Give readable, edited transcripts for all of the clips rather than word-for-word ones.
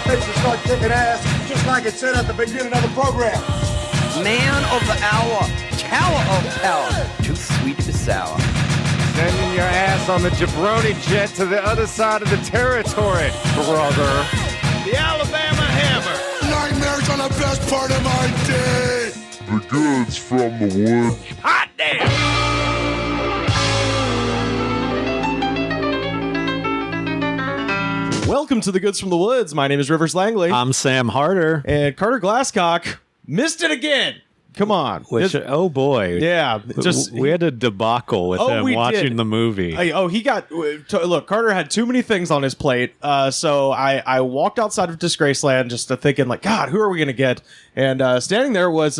face and start kicking ass, just like it said at the beginning of the program. Man of the hour, tower of power, too sweet to be sour. Sending your ass on the jabroni jet to the other side of the territory, brother. The Alabama Hammer. Nightmares on the best part of my day. The goods from the woods. Hot damn! Welcome to the Goods from the Woods. My name is Rivers Langley. I'm Sam Harder. And Carter Glasscock missed it again. Come on. Oh boy. Yeah. We had a debacle with him watching the movie. Look, Carter had too many things on his plate. So I walked outside of Disgraceland just thinking like, God, who are we going to get? And standing there was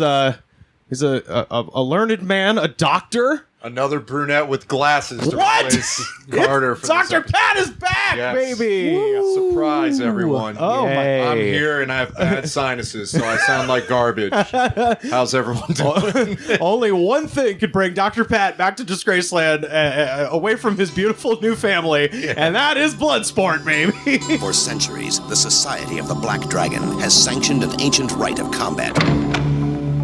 he's a learned man, a doctor. Another brunette with glasses to replace Carter. Dr. Pat is back, baby! Woo. Surprise, everyone. Oh, Yay. I'm here and I have bad sinuses, so I sound like garbage. How's everyone doing? Only one thing could bring Dr. Pat back to Disgraceland away from his beautiful new family, and that is Bloodsport, baby! For centuries, the Society of the Black Dragon has sanctioned an ancient rite of combat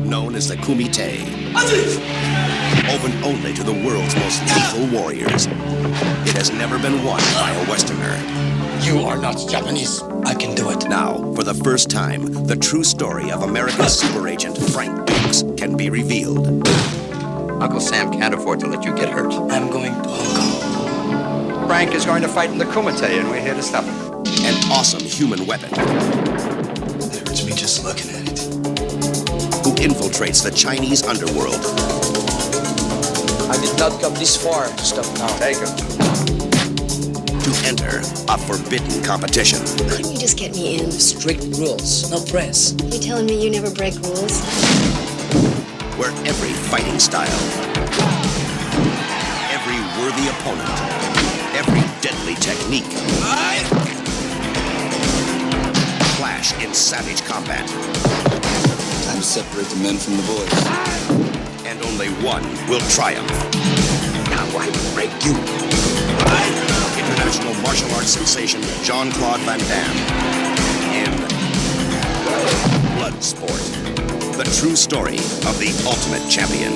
known as the Kumite. Open only to the world's most lethal warriors. It has never been won by a Westerner. You are not Japanese. I can do it. Now, for the first time, the true story of America's super agent, Frank Dukes, can be revealed. Uncle Sam can't afford to let you get hurt. I'm going to Hong Kong. Frank is going to fight in the Kumite, and we're here to stop him. An awesome human weapon. It hurts me just looking at it. Who infiltrates the Chinese underworld. I did not come this far to stop now. Take him. To enter a forbidden competition. Couldn't you just get me in? Strict rules, no press. You telling me you never break rules? Where every fighting style, every worthy opponent, every deadly technique clash in savage combat. Time to separate the men from the boys. And only one will triumph. Now I break you. International martial arts sensation Jean-Claude Van Damme in Bloodsport. The true story of the ultimate champion.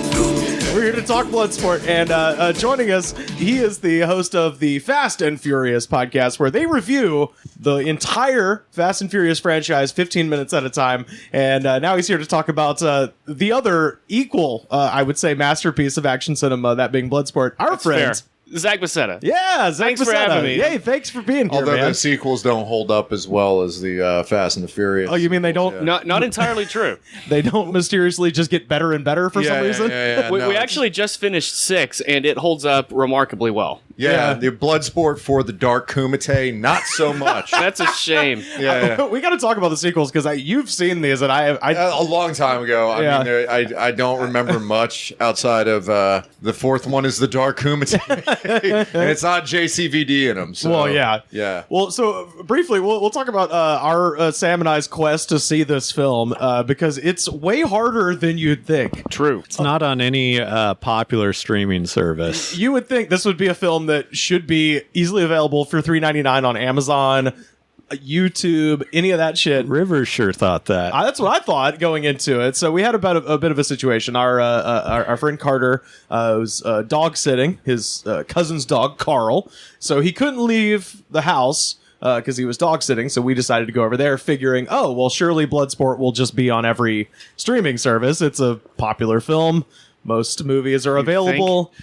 We're here to talk Bloodsport, and joining us, he is the host of the Fast and Furious podcast, where they review the entire Fast and Furious franchise 15 minutes at a time, and now he's here to talk about the other equal, I would say, masterpiece of action cinema, that being Bloodsport. Our friend... Fair. Zack Beseda. Yeah, Zack Beseda. Thanks for having me. Yay, thanks for being here, Although man. the sequels don't hold up as well as the Fast and the Furious. Oh, you mean they don't? Yeah. Not entirely true. They don't mysteriously just get better and better for some reason? We actually just finished 6, and it holds up remarkably well. Yeah, the Bloodsport for the Dark Kumite, not so much. That's a shame. We got to talk about the sequels, because you've seen these, and I a long time ago. I mean, I don't remember much outside of the fourth one is the Dark Kumite, and it's not JCVD in them. So, well, yeah. Well, so briefly, we'll talk about our Sam and I's quest to see this film, because it's way harder than you'd think. True. It's not on any popular streaming service. You would think this would be a film that should be easily available for $3.99 on Amazon, YouTube, any of that shit. Rivers sure thought that. That's what I thought going into it. So we had about a bit of a situation. Our friend Carter was dog sitting his cousin's dog, Carl. So he couldn't leave the house because he was dog sitting. So we decided to go over there figuring, oh, well, surely Bloodsport will just be on every streaming service. It's a popular film. Most movies are available.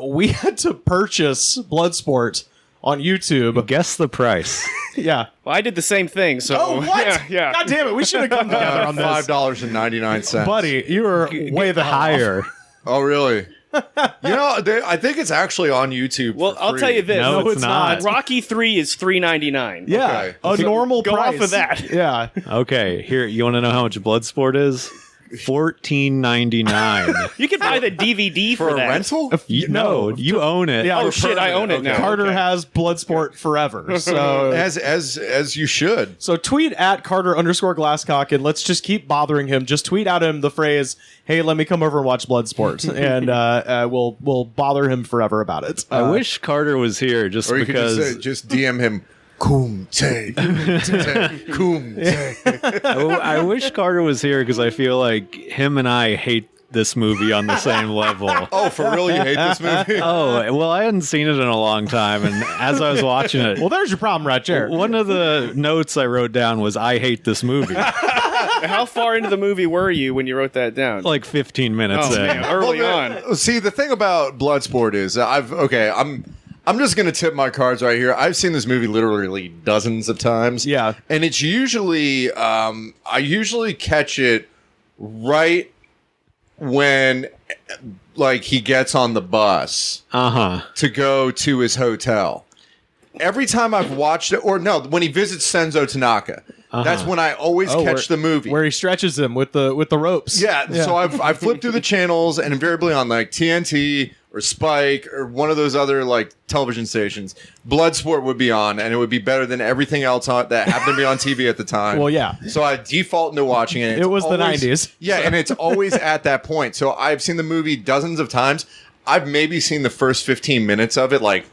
We had to purchase Bloodsport on YouTube. Guess the price. Yeah. Well, I did the same thing, so... Oh, what? Yeah. God damn it, we should have come together on this. $5.99. Buddy, you were way the higher. Oh, really? I think it's actually on YouTube. Well, for I'll free. tell you this. No, it's not. Rocky 3 is $3.99. Yeah, Okay. a normal go price. off of that. Yeah. Okay, here, you want to know how much Bloodsport is? $14.99. You can buy the DVD for a that. rental? No, you own it. Yeah, Oh, shit, I own it now. Carter Okay. has Bloodsport forever. So As you should. So tweet at Carter_Glasscock and let's just keep bothering him. Just tweet at him the phrase, "Hey, let me come over and watch Bloodsport," and we'll bother him forever about it. I wish Carter was here just Or you because could just DM him. Kumite. Kumite. I wish Carter was here because I feel like him and I hate this movie on the same level. Oh, for real? You hate this movie? Oh, well, I hadn't seen it in a long time, and as I was watching it... Well, there's your problem right there. One of the notes I wrote down was, I hate this movie. How far into the movie were you when you wrote that down? Like 15 minutes in. Man, early on. See, the thing about Bloodsport is I'm just gonna tip my cards right here. I've seen this movie literally dozens of times. Yeah, and it's usually I usually catch it right when like he gets on the bus to go to his hotel. Every time I've watched it, or no, when he visits Senzo Tanaka. That's when I always catch the movie where he stretches him with the ropes. Yeah, so I've flipped through the channels, and invariably on like TNT or Spike or one of those other like television stations, Bloodsport would be on, and it would be better than everything else that happened to be on TV at the time. Well, yeah. So I default into watching it. It was always, the 90s. Yeah, and it's always at that point. So I've seen the movie dozens of times. I've maybe seen the first 15 minutes of it like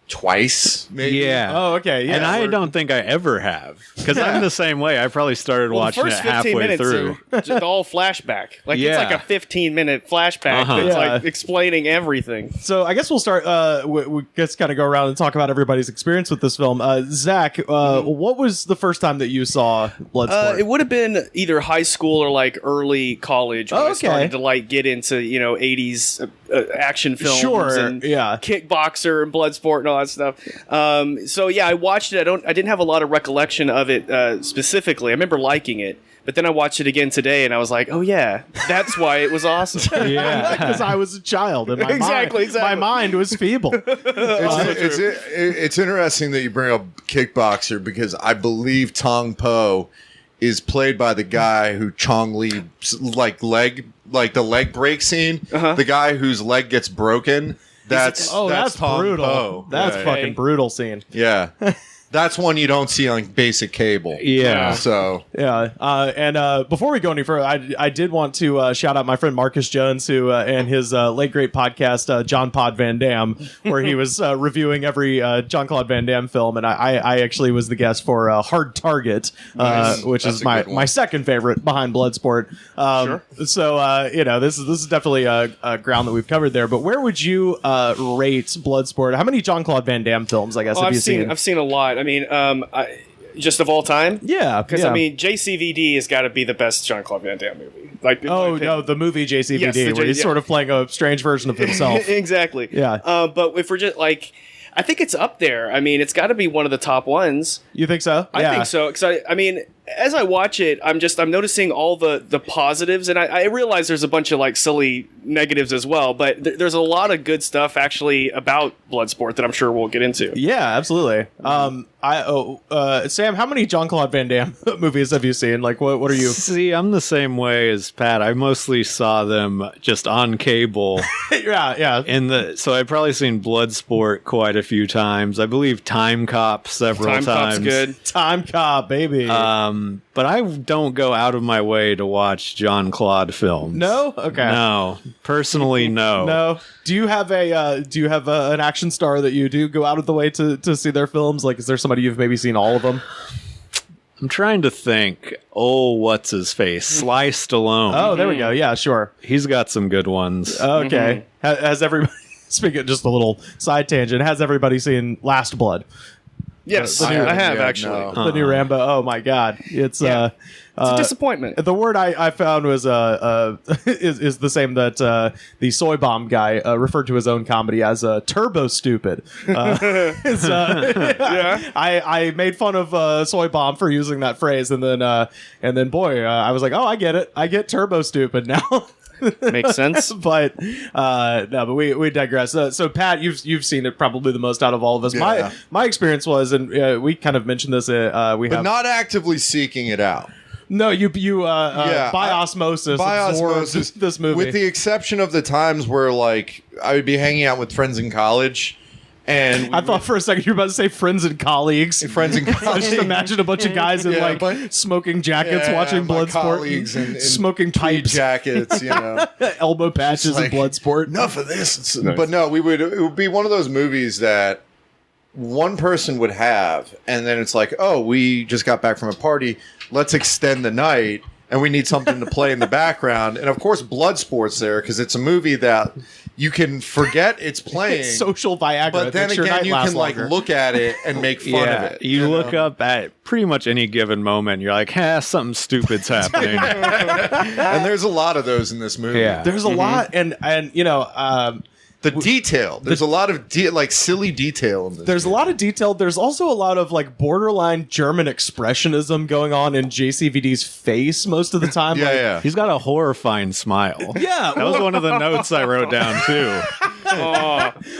twice, maybe. Yeah. Oh, okay. Yeah. And I don't think I ever have, because I'm the same way. I probably started watching it halfway through. Just all flashback. Like it's like a 15-minute flashback that's like explaining everything. So I guess we'll start. We just kind of go around and talk about everybody's experience with this film. Zach, what was the first time that you saw Bloodsport? It would have been either high school or like early college when I started to like get into 80s action films and Kickboxer and Bloodsport and all that stuff. So yeah, I watched it. I didn't have a lot of recollection of it specifically. I remember liking it, but then I watched it again today, and I was like, oh yeah, that's why it was awesome. Yeah, because I was a child, and my mind was feeble. It's interesting that you bring up Kickboxer because I believe Tong Po is played by the guy who Chong Li the leg break scene. The guy whose leg gets broken. That's brutal. Po. That's fucking brutal scene. Yeah. That's one you don't see on basic cable. Yeah. So and before we go any further, I did want to shout out my friend Marcus Jones, who and his late great podcast John Pod Van Damme, where he was reviewing every Jean-Claude Van Damme film, and I actually was the guest for Hard Target, which is my second favorite behind Bloodsport. Sure. So this is definitely a ground that we've covered there. But where would you rate Bloodsport? How many Jean-Claude Van Damme films? I guess have you seen? I've seen a lot. I mean, just of all time? Yeah. Because, I mean, JCVD has got to be the best Jean-Claude Van Damme movie. Like, no, the movie JCVD, where he's sort of playing a strange version of himself. Exactly. Yeah. But if we're just, like, I think it's up there. I mean, it's got to be one of the top ones. You think so? I think so. Because, I mean, as I watch it, I'm noticing all the positives, and I realize there's a bunch of like silly negatives as well, but there's a lot of good stuff actually about Bloodsport that I'm sure we'll get into. Yeah, absolutely. Sam, how many Jean-Claude Van Damme movies have you seen? Like, what are you? See, I'm the same way as Pat. I mostly saw them just on cable. Yeah. So I've probably seen Bloodsport quite a few times. I believe Time Cop several times. Time Cop's good. Time Cop, baby. But I don't go out of my way to watch Jean-Claude films. No? Okay. No. Personally, no. No. Do you have an action star that you do go out of the way to see their films? Like, is there somebody you've maybe seen all of them? I'm trying to think. Oh, what's his face? Sly Stallone. Oh, there we go. Yeah, sure. He's got some good ones. Okay. Has everybody... Speaking of just a little side tangent, has everybody seen Last Blood? Yes, I have actually. No. The new Rambo. Oh my God, it's a disappointment. The word I found was is the same that the Soy Bomb guy referred to his own comedy as turbo stupid. I made fun of Soy Bomb for using that phrase, and then I was like, oh, I get it. I get turbo stupid now. Makes sense. But we digress. So Pat, you've seen it probably the most out of all of us. Yeah. My experience was, and we kind of mentioned this. But not actively seeking it out. No, you by osmosis absorbed this movie. With the exception of the times where like I would be hanging out with friends in college. And I thought for a second you were about to say friends and colleagues. Friends and colleagues. Just imagine a bunch of guys in smoking jackets, watching Bloodsport, and smoking pipes, jackets, elbow patches, and Bloodsport. Enough of this. Nice. But no, it would be one of those movies that one person would have, and then it's like, oh, we just got back from a party, let's extend the night, and we need something to play in the background. And of course, Bloodsport's there because it's a movie that you can forget it's playing. It's social Viagra. But then again, you can like look at it and make fun of it. You look up at pretty much any given moment. You're like, something stupid's happening. And there's a lot of those in this movie. Yeah. There's a lot, and you know. The detail. There's a lot of silly detail in this. There's a lot of detail. There's also a lot of like borderline German expressionism going on in JCVD's face most of the time. yeah. He's got a horrifying smile. Yeah. That was one of the notes I wrote down too.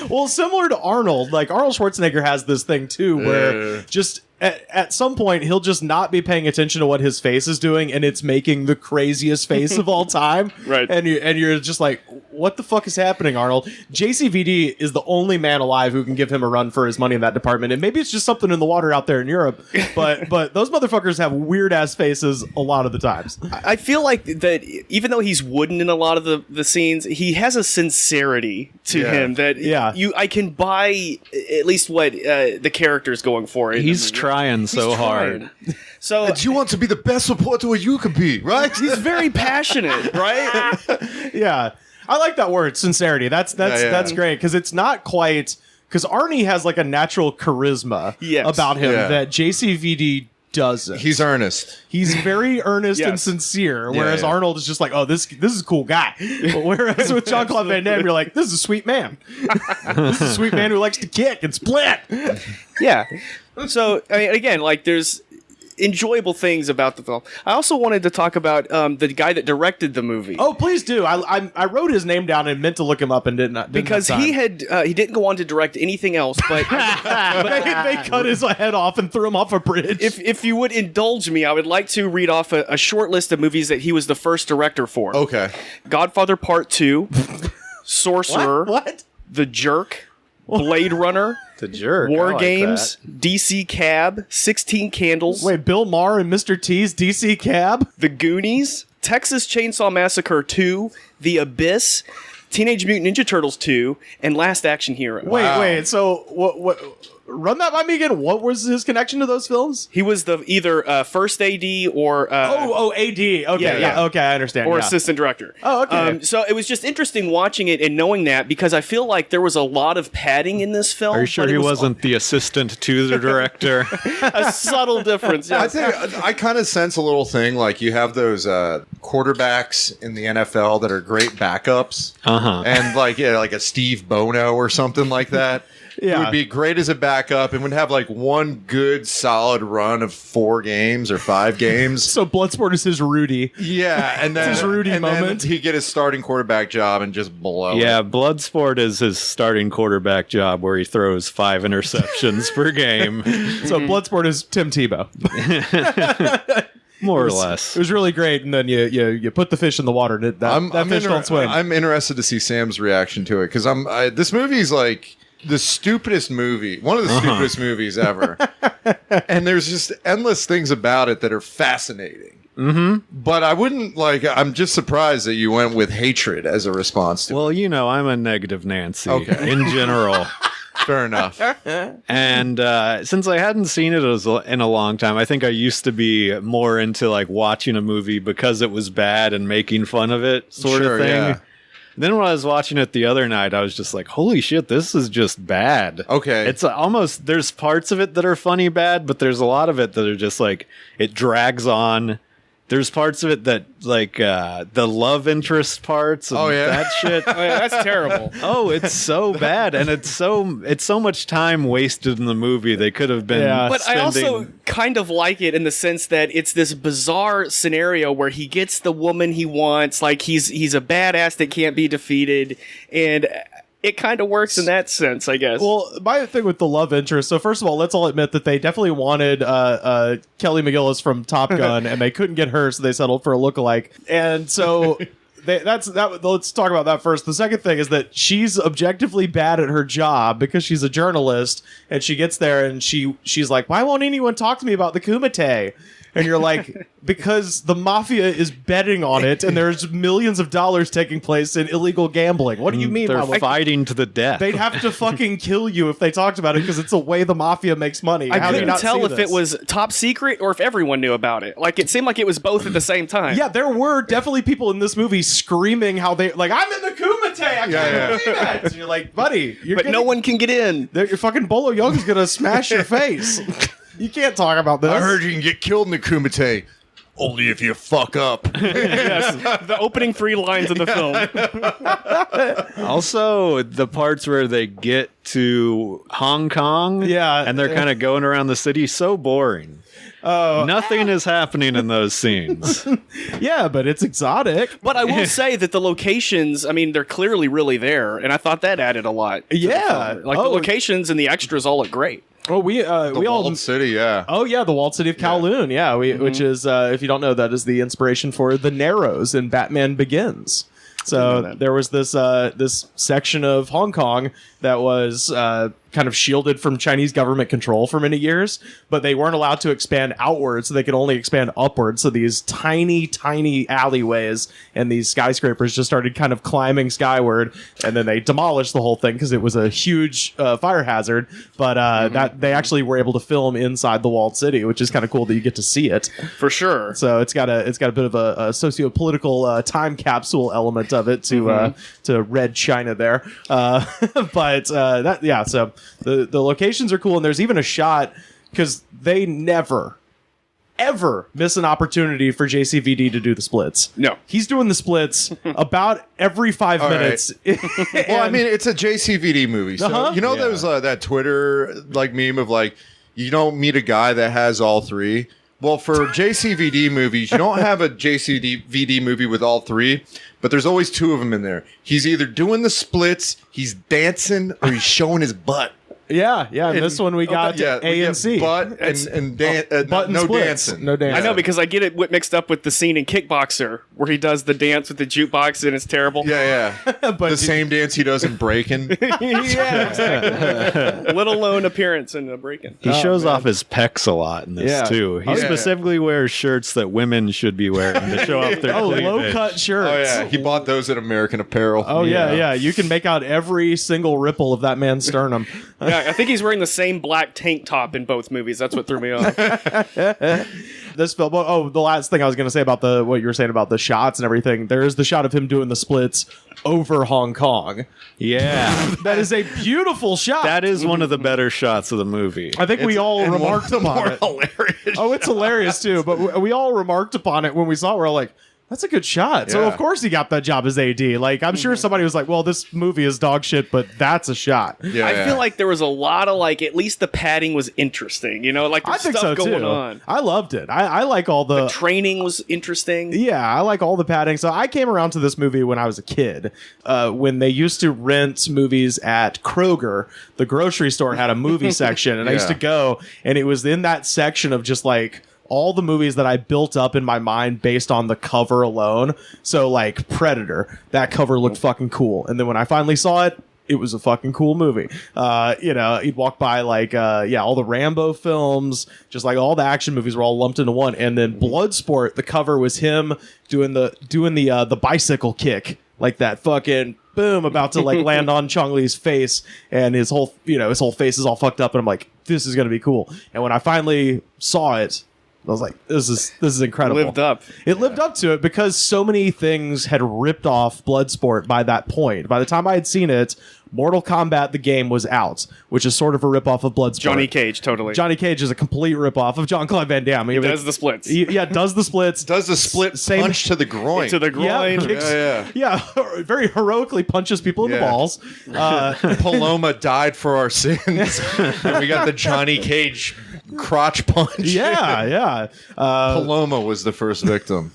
Well, similar to Arnold, like Arnold Schwarzenegger has this thing too where just at some point he'll just not be paying attention to what his face is doing, and it's making the craziest face of all time. Right. And you're just like, what the fuck is happening, Arnold? JCVD is the only man alive who can give him a run for his money in that department. And maybe it's just something in the water out there in Europe, but those motherfuckers have weird ass faces a lot of the times. I feel like that even though he's wooden in a lot of the scenes, he has a sincerity to him that I can buy at least what the character's going for. He's trying so hard. So and you want to be the best reporter you can be, right? He's very passionate, right? Yeah. I like that word, sincerity. That's great because it's not quite, because Arnie has like a natural charisma about him that JCVD doesn't. He's earnest. He's very earnest and sincere, whereas Arnold is just like, oh, this is a cool guy. But whereas with Jean-Claude Van Damme, you're like, this is a sweet man. This is a sweet man who likes to kick and split. Yeah. So, I mean, again, like there's enjoyable things about the film. I also wanted to talk about the guy that directed the movie. Oh, please do. I wrote his name down and meant to look him up and didn't because he didn't go on to direct anything else. But, they cut his head off and threw him off a bridge. If you would indulge me, I would like to read off a short list of movies that he was the first director for. Okay. Godfather Part 2, Sorcerer, What? The Jerk, Blade Runner. The Jerk. War like Games, that. DC Cab, 16 Candles. Wait, Bill Maher and Mr. T's DC Cab? The Goonies, Texas Chainsaw Massacre 2, The Abyss, Teenage Mutant Ninja Turtles 2, and Last Action Hero. Wait, so what run that by me again. What was his connection to those films? He was the either first AD or AD. Okay, okay, I understand. Or assistant director. Oh, okay. So it was just interesting watching it and knowing that because I feel like there was a lot of padding in this film. Are you sure he wasn't the assistant to the director? A subtle difference. Yes. I think I kind of sense a little thing like you have those quarterbacks in the NFL that are great backups, and like a Steve Bono or something like that. It would be great as a backup and would have like one good solid run of 4 games or 5 games. So Bloodsport is his Rudy. Yeah, and then his Rudy moment. Then he'd get his starting quarterback job and just blow it. Yeah, Bloodsport is his starting quarterback job where he throws 5 interceptions per game. So Bloodsport is Tim Tebow. More or less. It was really great, and then you put the fish in the water. That fish don't swim. I'm interested to see Sam's reaction to it because this movie's like the stupidest movie, one of the stupidest movies ever, and there's just endless things about it that are fascinating. But I wouldn't I'm just surprised that you went with hatred as a response to it. Well, I'm a negative Nancy in general. Fair enough. And since I hadn't seen it in a long time, I think I used to be more into like watching a movie because it was bad and making fun of it sort of thing. Yeah. Then when I was watching it the other night, I was just like, holy shit, this is just bad. Okay. It's almost, there's parts of it that are funny bad, but there's a lot of it that are just like, it drags on. There's parts of it that, like, the love interest parts and that shit. Oh, yeah, that's terrible. Oh, it's so bad. And it's so much time wasted in the movie. They could have been But I also kind of like it in the sense that it's this bizarre scenario where he gets the woman he wants. Like, he's a badass that can't be defeated. And it kind of works in that sense, I guess. Well, my thing with the love interest, so first of all, let's all admit that they definitely wanted Kelly McGillis from Top Gun, and they couldn't get her, so they settled for a lookalike. And so let's talk about that first. The second thing is that she's objectively bad at her job because she's a journalist, and she gets there and she's like, why won't anyone talk to me about the Kumite? And you're like, because the mafia is betting on it, and there's millions of dollars taking place in illegal gambling. What do you mean? They're fighting to the death. They'd have to fucking kill you if they talked about it, because it's the way the mafia makes money. I couldn't tell if it was top secret or if everyone knew about it. Like, it seemed like it was both at the same time. Yeah, there were definitely people in this movie screaming how they, like, I'm in the Kumite, I can't believe it. And you're like, buddy, no one can get in. Your fucking Bolo Young's gonna smash your face. You can't talk about this. I heard you can get killed in the Kumite. Only if you fuck up. Yes, the opening 3 lines of the film. Also, the parts where they get to Hong Kong, and they're kind of going around the city, so boring. Nothing is happening in those scenes. Yeah, but it's exotic. But I will say that the locations, I mean, they're clearly really there, and I thought that added a lot. Yeah, the locations and the extras all look great. Oh, we all Walled City, yeah. Oh, yeah, the Walled City of Kowloon, yeah. Which is, if you don't know, that is the inspiration for the Narrows in Batman Begins. So there was this section of Hong Kong that was kind of shielded from Chinese government control for many years, but they weren't allowed to expand outwards, so they could only expand upwards. So these tiny, tiny alleyways and these skyscrapers just started kind of climbing skyward, and then they demolished the whole thing because it was a huge fire hazard. But that they actually were able to film inside the walled city, which is kind of cool that you get to see it for sure. So it's got a bit of a socio-political time capsule element of it to Red China there. So the locations are cool, and there's even a shot because they never ever miss an opportunity for JCVD to do the splits. No, he's doing the splits about every 5 minutes. Well, I mean, it's a JCVD movie, so you know there's that Twitter like meme of like, you don't meet a guy that has all three. Well, for JCVD movies, you don't have a JCVD movie with all three, but there's always 2 of them in there. He's either doing the splits, he's dancing, or he's showing his butt. Yeah. And this one we got A and C. Butt and no splits. dancing. No dancing. I know, because I get it mixed up with the scene in Kickboxer where he does the dance with the jukebox and it's terrible. Yeah. But the same dance he does in Breakin'. Yeah, exactly. Little lone appearance in Breakin'. He shows off his pecs a lot in this too. He specifically wears shirts that women should be wearing to show off their cleavage. Low-cut shirts. Oh yeah, he bought those at American Apparel. Oh yeah. You can make out every single ripple of that man's sternum. Yeah, I think he's wearing the same black tank top in both movies. That's what threw me off. This film. Oh, the last thing I was going to say about what you were saying about the shots and everything. There is the shot of him doing the splits over Hong Kong. Yeah, that is a beautiful shot. That is one of the better shots of the movie. I think we all remarked upon it. Hilarious. Oh, it's hilarious too. But we all remarked upon it when we saw it. We're like, that's a good shot. Yeah. So of course he got that job as AD. Like, I'm sure somebody was like, well, this movie is dog shit, but that's a shot. Yeah, I feel like there was a lot of at least the padding was interesting. You know, like there's stuff going on. I loved it. I like all the training was interesting. Yeah, I like all the padding. So I came around to this movie when I was a kid. When they used to rent movies at Kroger, the grocery store had a movie section, and I used to go, and it was in that section of just like all the movies that I built up in my mind based on the cover alone. So like Predator, that cover looked fucking cool. And then when I finally saw it, it was a fucking cool movie. You'd walk by all the Rambo films, just like all the action movies were all lumped into one. And then Bloodsport, the cover was him doing the bicycle kick, like that fucking boom, about to like land on Chong Li's face, and his whole face is all fucked up. And I'm like, this is gonna be cool. And when I finally saw it, I was like, this is incredible. It lived up to it because so many things had ripped off Bloodsport by that point. By the time I had seen it, Mortal Kombat the game was out, which is sort of a ripoff of Bloodsport. Johnny Cage, totally. Johnny Cage is a complete ripoff of Jean-Claude Van Damme. He does the splits. Does the splits. Does the split punch to the groin. To the groin. Yeah, very heroically punches people in the balls. Paloma died for our sins. And we got the Johnny Cage crotch punch. Yeah. Paloma was the first victim.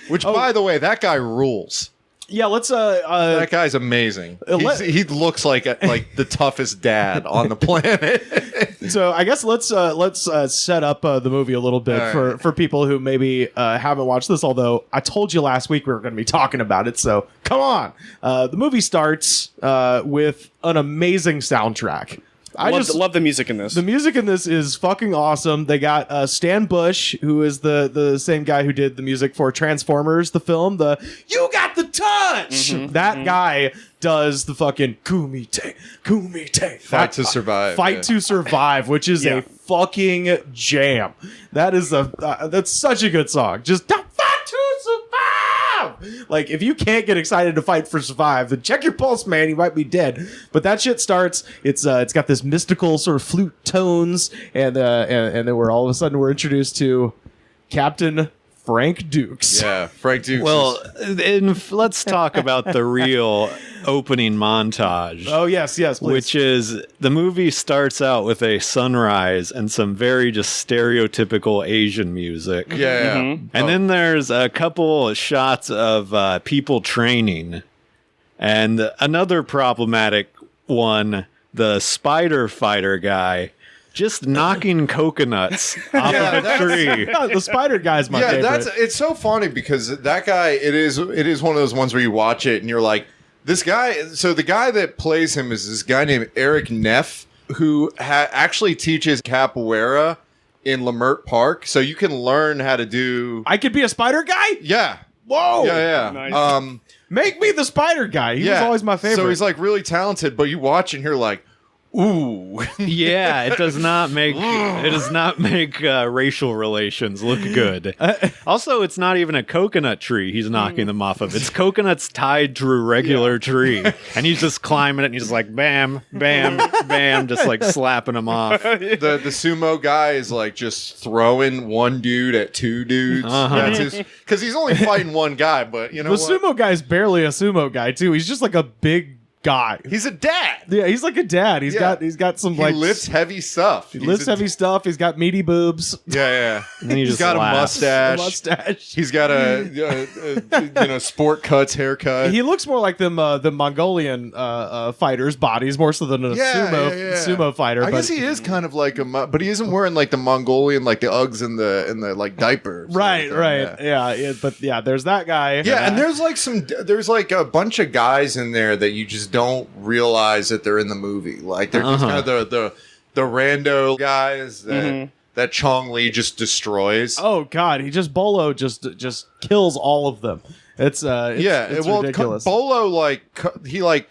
Which, by the way, that guy rules. Yeah, let's. That guy's amazing. He looks like the toughest dad on the planet. So I guess let's set up the movie a little bit for people who maybe haven't watched this. Although I told you last week we were going to be talking about it, so come on. The movie starts with an amazing soundtrack. I love the music in this. The music in this is fucking awesome. They got Stan Bush, who is the same guy who did the music for Transformers, the film. You got the touch. That guy does the fucking Kumite. Fight to Survive. Fight to Survive, which is a fucking jam. That is that's such a good song. Just Fight to Survive. Like, if you can't get excited to fight for survive, then check your pulse, man. You might be dead. But that shit starts. It's got this mystical sort of flute tones, and then all of a sudden we're introduced to Captain Frank Dukes. Yeah, Frank Dukes. Well, let's talk about the real opening montage. Oh, yes, please. Which is, the movie starts out with a sunrise and some very just stereotypical Asian music. Yeah. And then there's a couple shots of people training. And another problematic one, the spider fighter guy just knocking coconuts off of a tree. The spider guy's my favorite. It's so funny because that guy, it is one of those ones where you watch it and you're like, this guy. So the guy that plays him is this guy named Eric Neff, who actually teaches capoeira in Lemert Park. So you can learn how to do. I could be a spider guy? Yeah. Whoa. Yeah. Nice. Make me the spider guy. He was always my favorite. So he's like really talented, but you watch and you're like, ooh. Yeah, it does not make racial relations look good. Also, it's not even a coconut tree he's knocking them off of. It's coconuts tied to a regular tree. And he's just climbing it and he's just like bam, bam, bam, just like slapping them off. The sumo guy is like just throwing one dude at two dudes. Because he's only fighting one guy, but you know the sumo guy's barely a sumo guy too. He's just like a big guy. He's a dad. Yeah, he's like a dad. He's got some he like lifts heavy stuff. He lifts heavy stuff. He's got meaty boobs. Yeah. And he's got laughs. a mustache. He's got a sport cuts haircut. He looks more like the Mongolian fighters' bodies more so than a sumo fighter. I guess he is kind of like but he isn't wearing like the Mongolian like the Uggs and the like diaper. Right. Yeah, there's that guy. Yeah, and there's like a bunch of guys in there that you just don't realize that they're in the movie. Like they're just kind of the rando guys that Chong Li just destroys. Oh God, Bolo just kills all of them. It's ridiculous. Bolo he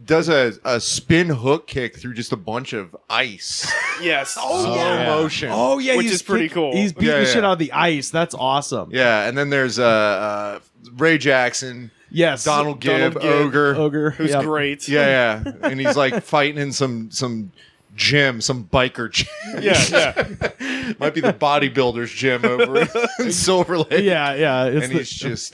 does a spin hook kick through just a bunch of ice. Yes. Slow motion. Oh yeah, which is pretty cool. He's beating the shit out of the ice. That's awesome. Yeah, and then there's Ray Jackson. Yes, Donald Gibb, Ogre, who's great. Yeah, and he's like fighting in some gym, some biker gym. Yeah. Might be the bodybuilders gym over in Silver Lake. Yeah. And he's just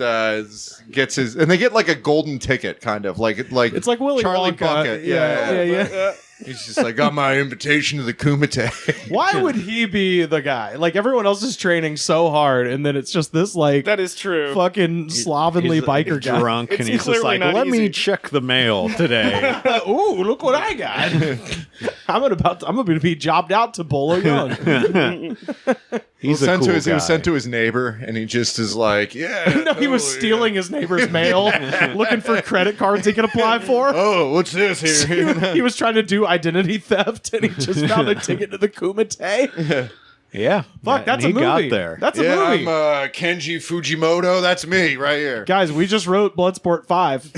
gets his, and they get like a golden ticket, kind of like it's like Willy Charlie Wonka. Bucket. Yeah. He's just like, got my invitation to the Kumite. Why would he be the guy? Like everyone else is training so hard, and then it's just this like that is true. Fucking slovenly biker guy, drunk, and he's just like, "Let me check the mail today." Ooh, look what I got! I'm gonna be jobbed out to Bolo Young. He was sent to his neighbor, and he just is like, no, he was stealing his neighbor's mail, looking for credit cards he could apply for. Oh, what's this here? He was trying to do identity theft, and he just found a ticket to the Kumite. Yeah. Fuck, that's a movie. Got there. That's a movie. I'm Kenji Fujimoto. That's me right here. Guys, we just wrote Bloodsport 5.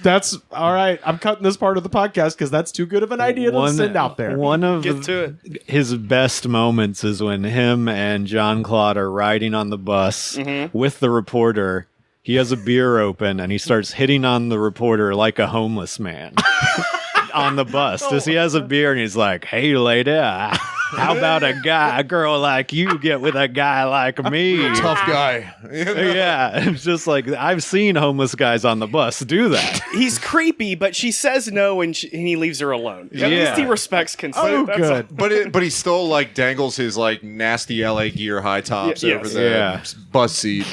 That's all right. I'm cutting this part of the podcast because that's too good of an idea to send out there. One of to his best moments is when him and Jean-Claude are riding on the bus with the reporter. He has a beer open and he starts hitting on the reporter like a homeless man on the bus. He has a beer and he's like, "Hey, lady." How about a girl like you get with a guy like me? Tough guy. Yeah, it's just like I've seen homeless guys on the bus do that. He's creepy, but she says no, and he leaves her alone. At least he respects consent. Oh, good. But he still like dangles his like nasty LA Gear high tops over the bus seat.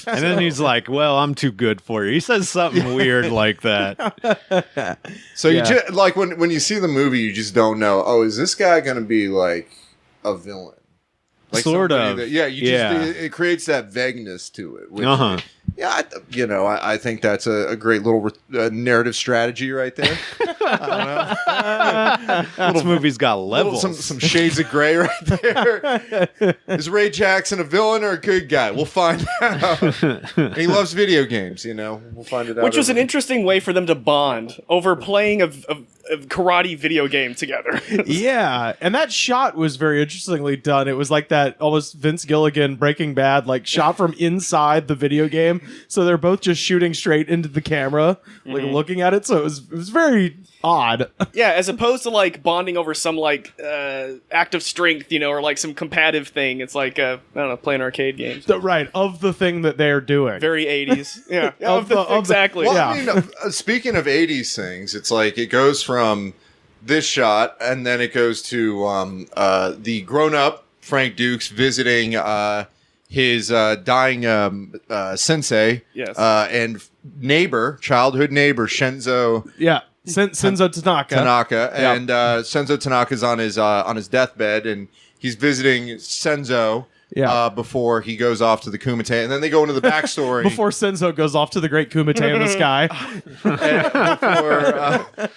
And then he's like, "Well, I'm too good for you." He says something weird like that. So you just like when you see the movie, you just don't know. Oh, is this guy going to be like a villain? Like sort of. It creates that vagueness to it. Which, I think that's a great little narrative strategy right there. I don't know. This movie's got levels. Some shades of gray right there. Is Ray Jackson a villain or a good guy? We'll find out. And he loves video games, We'll find it out. Which was an interesting way for them to bond over playing a karate video game together. Yeah, and that shot was very interestingly done. It was like that almost Vince Gilligan Breaking Bad, like shot from inside the video game. So they're both just shooting straight into the camera, like looking at it. So it was very odd. Yeah, as opposed to like bonding over some like act of strength, or like some combative thing. It's like I don't know, playing arcade games. Right, of the thing that they're doing. Very 80s. Yeah, exactly. Well, I mean, speaking of 80s things, it's like it goes from this shot and then it goes to the grown-up Frank Dukes visiting his dying sensei and childhood neighbor Shinzo. Yeah. Senzo Tanaka. And Senzo Tanaka's on his deathbed, and he's visiting Senzo before he goes off to the Kumite, and then they go into the backstory before Senzo goes off to the great Kumite in the sky,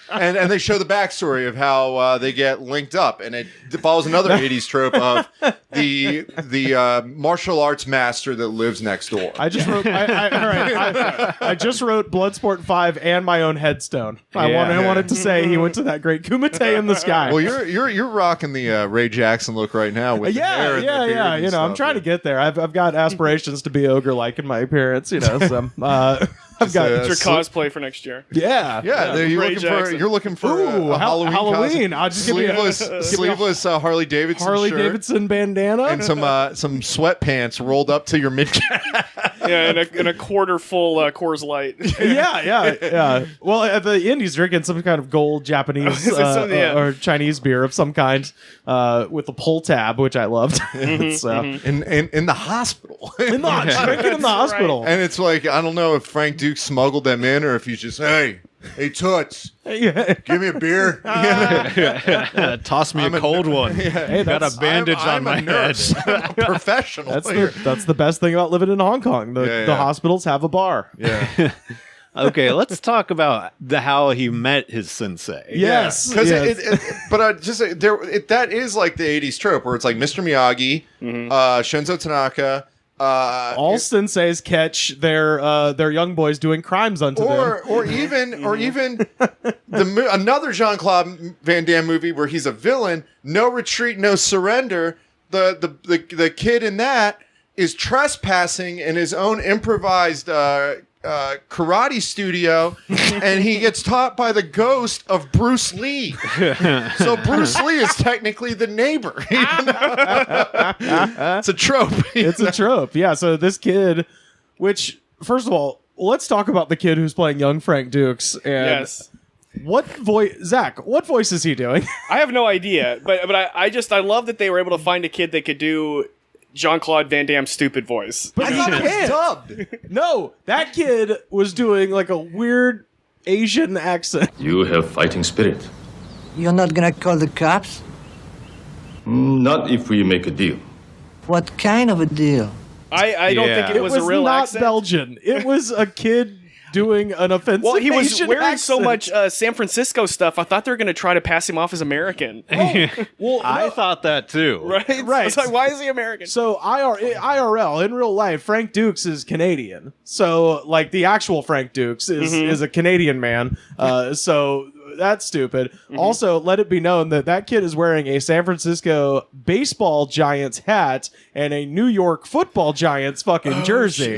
and they show the backstory of how they get linked up, and it follows another 80s trope of the martial arts master that lives next door. I just wrote I just wrote Bloodsport 5 and my own headstone. I wanted to say he went to that great Kumite in the sky. Well, you're rocking the Ray Jackson look right now with the hair and the beard and stuff. I'm trying to get there. I've got aspirations to be ogre-like in my appearance, So I've got your cosplay for next year. Yeah. You're looking for a Halloween. I'll just sleeveless Harley Davidson bandana and some sweatpants rolled up to your mid. and a quarter full Coors Light. Yeah. Well, at the Indies, drinking some kind of gold Japanese or Chinese beer of some kind with a pull tab, which I loved. In the hospital. Drinking in the hospital. And it's like, I don't know if Frank Duke smuggled them in or if he's just, hey Toots, give me a beer. Toss me a cold one. Hey, got a bandage on my head. I'm a professional. That's the best thing about living in Hong Kong. The hospitals have a bar. Yeah. Okay, let's talk about how he met his sensei. Yes, because that is like the 80s trope where it's like Mr. Miyagi, Shinzo Tanaka. All senseis catch their young boys doing crimes unto them, or even another Jean-Claude Van Damme movie where he's a villain. No Retreat, No Surrender. The kid in that is trespassing in his own improvised karate studio, and he gets taught by the ghost of Bruce Lee. So Bruce Lee is technically the neighbor. It's a trope. It's a trope. Yeah. So this kid, which first of all, let's talk about the kid who's playing young Frank Dukes. And yes. What voice, Zach? What voice is he doing? I have no idea, but I love that they were able to find a kid that could do Jean-Claude Van Damme's stupid voice. But I thought it was dubbed. No, that kid was doing like a weird Asian accent. You have fighting spirit. You're not gonna call the cops? Not if we make a deal. What kind of a deal? I don't think it was a real accent. It was not Belgian. It was a kid doing an offensive Well, he was Asian wearing accent. so much San Francisco stuff. I thought they were going to try to pass him off as American. Well, I thought that too. Right? It's like, why is he American? So IRL, in real life, Frank Dukes is Canadian. So, like, the actual Frank Dukes is a Canadian man. So that's stupid. Also, let it be known that kid is wearing a San Francisco baseball Giants hat and a New York football Giants fucking jersey,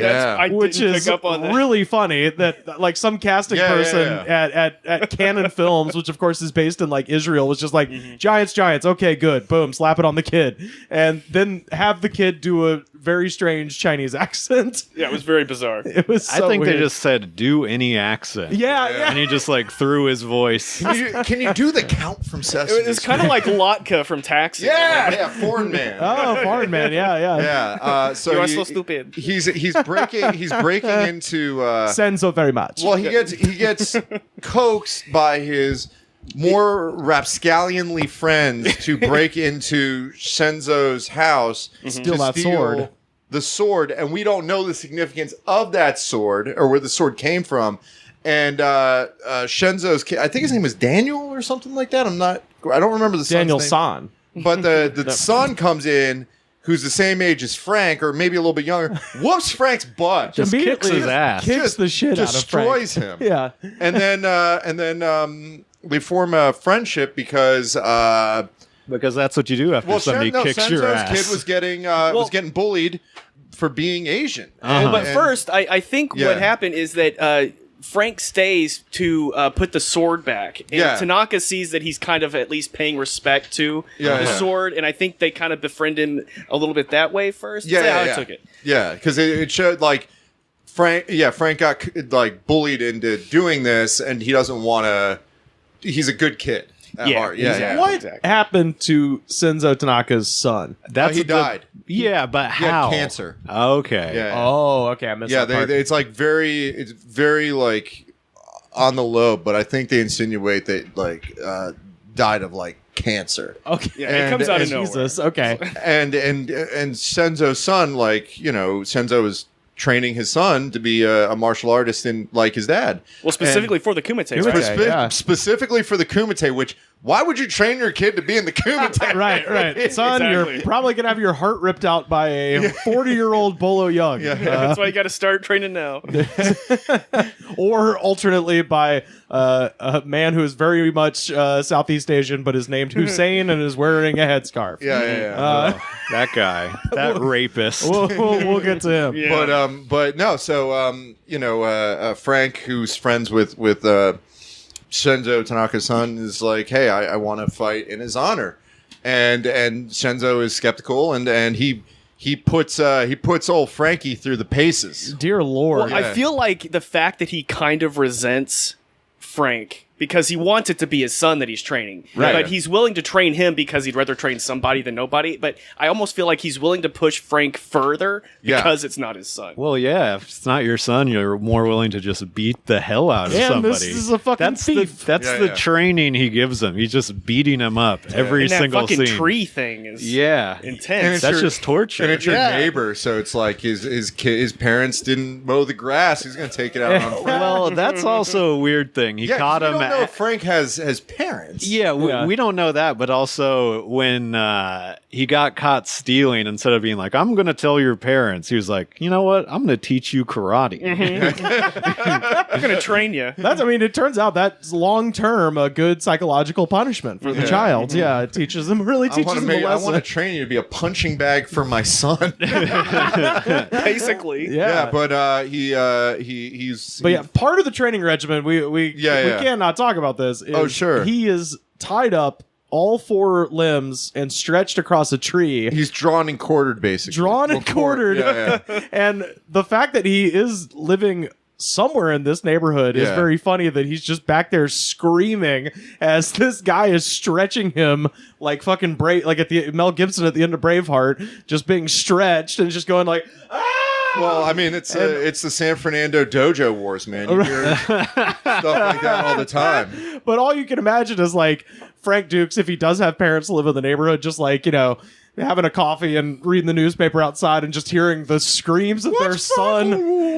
which is really funny. That like some casting person at Canon Films, which of course is based in like Israel, was just like Giants, okay, good, boom, slap it on the kid, and then have the kid do a very strange Chinese accent. Yeah, it was very bizarre. It was. So I think weird. they just said do any accent. Yeah. And he just like threw his voice. Can you do the Count from Sesame? It's kind of like Latka from Taxi. Yeah, Foreign Man. Oh, Foreign Man. Yeah. So you are so stupid. He's breaking into Senzo very much. Well, he gets coaxed by his more rapscallionly friends to break into Shenzo's house steal that sword. The sword, and we don't know the significance of that sword or where the sword came from. And Shenzo's kid, I think his name is Daniel or something like that. I don't remember the son's Daniel name. San. But the son comes in, who's the same age as Frank, or maybe a little bit younger, whoops Frank's butt. Just kicks his ass. Kicks the shit out of Frank. Destroys him. Yeah. And then they form a friendship because that's what you do after somebody kicks your ass. Kid was getting bullied for being Asian. But first, I think what happened is that Frank stays to put the sword back. And Tanaka sees that he's kind of at least paying respect to the sword, and I think they kind of befriend him a little bit that way first. That's how I took it. Yeah, because it showed like Frank got like bullied into doing this, and he doesn't want to. He's a good kid. At heart. What happened to Senzo Tanaka's son? He died. But He how? had cancer. Okay. Yeah. Oh, okay. I missed that part. It's like it's very like on the low, but I think they insinuate that like died of like cancer. Okay. Yeah, it comes out of nowhere. Jesus. Okay. And Senzo's son, like, you know, Senzo is training his son to be a martial artist in like his dad. Well, specifically for the Kumite. Specifically for the Kumite, which why would you train your kid to be in the Kumite? right. Son, you're probably going to have your heart ripped out by a 40-year-old Bolo Young. That's why you got to start training now. Or alternately by a man who is very much Southeast Asian but is named Hussein and is wearing a headscarf. That guy. That rapist. We'll get to him. Yeah. But no, so Frank, who's friends with Shenzo Tanaka's son, is like, hey, I want to fight in his honor, and Shenzo is skeptical, and he puts old Frankie through the paces. Dear Lord. Well, I feel like the fact that he kind of resents Frank because he wants it to be his son that he's training. Right. But he's willing to train him because he'd rather train somebody than nobody. But I almost feel like he's willing to push Frank further because it's not his son. Well, yeah, if it's not your son, you're more willing to just beat the hell out of somebody. This is a fucking thief. That's the training he gives him. He's just beating him up every single that fucking scene. tree thing is intense. That's just torture. And it's your neighbor, so it's like his parents didn't mow the grass. He's going to take it out on Frank. Well, that's also a weird thing. He caught him. I don't know if Frank has parents. We don't know that, but also when he got caught stealing, instead of being like, I'm going to tell your parents, he was like, you know what? I'm going to teach you karate. I'm going to train you. It turns out that's long-term a good psychological punishment for the child. Yeah, it teaches them, really teaches them a lesson. I want to train you to be a punching bag for my son. Basically. Yeah, but he's... But yeah, part of the training regimen, we cannot talk about this. He is tied up all four limbs and stretched across a tree. He's drawn and quartered, basically. And the fact that he is living somewhere in this neighborhood is very funny, that he's just back there screaming as this guy is stretching him like fucking like at the Mel Gibson at the end of Braveheart, just being stretched and just going like, ah! Well, I mean, it's the San Fernando Dojo Wars, man. You hear stuff like that all the time. But all you can imagine is like Frank Dukes, if he does have parents live in the neighborhood, just like, you know, having a coffee and reading the newspaper outside and just hearing the screams of their son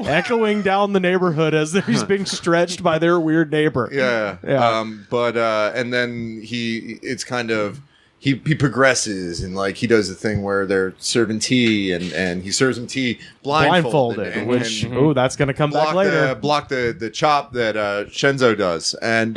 echoing down the neighborhood as he's being stretched by their weird neighbor. And then it's kind of... He progresses, and like he does the thing where they're serving tea, and he serves them tea blindfolded, that's going to come back later. Block the chop that Shenzo does, and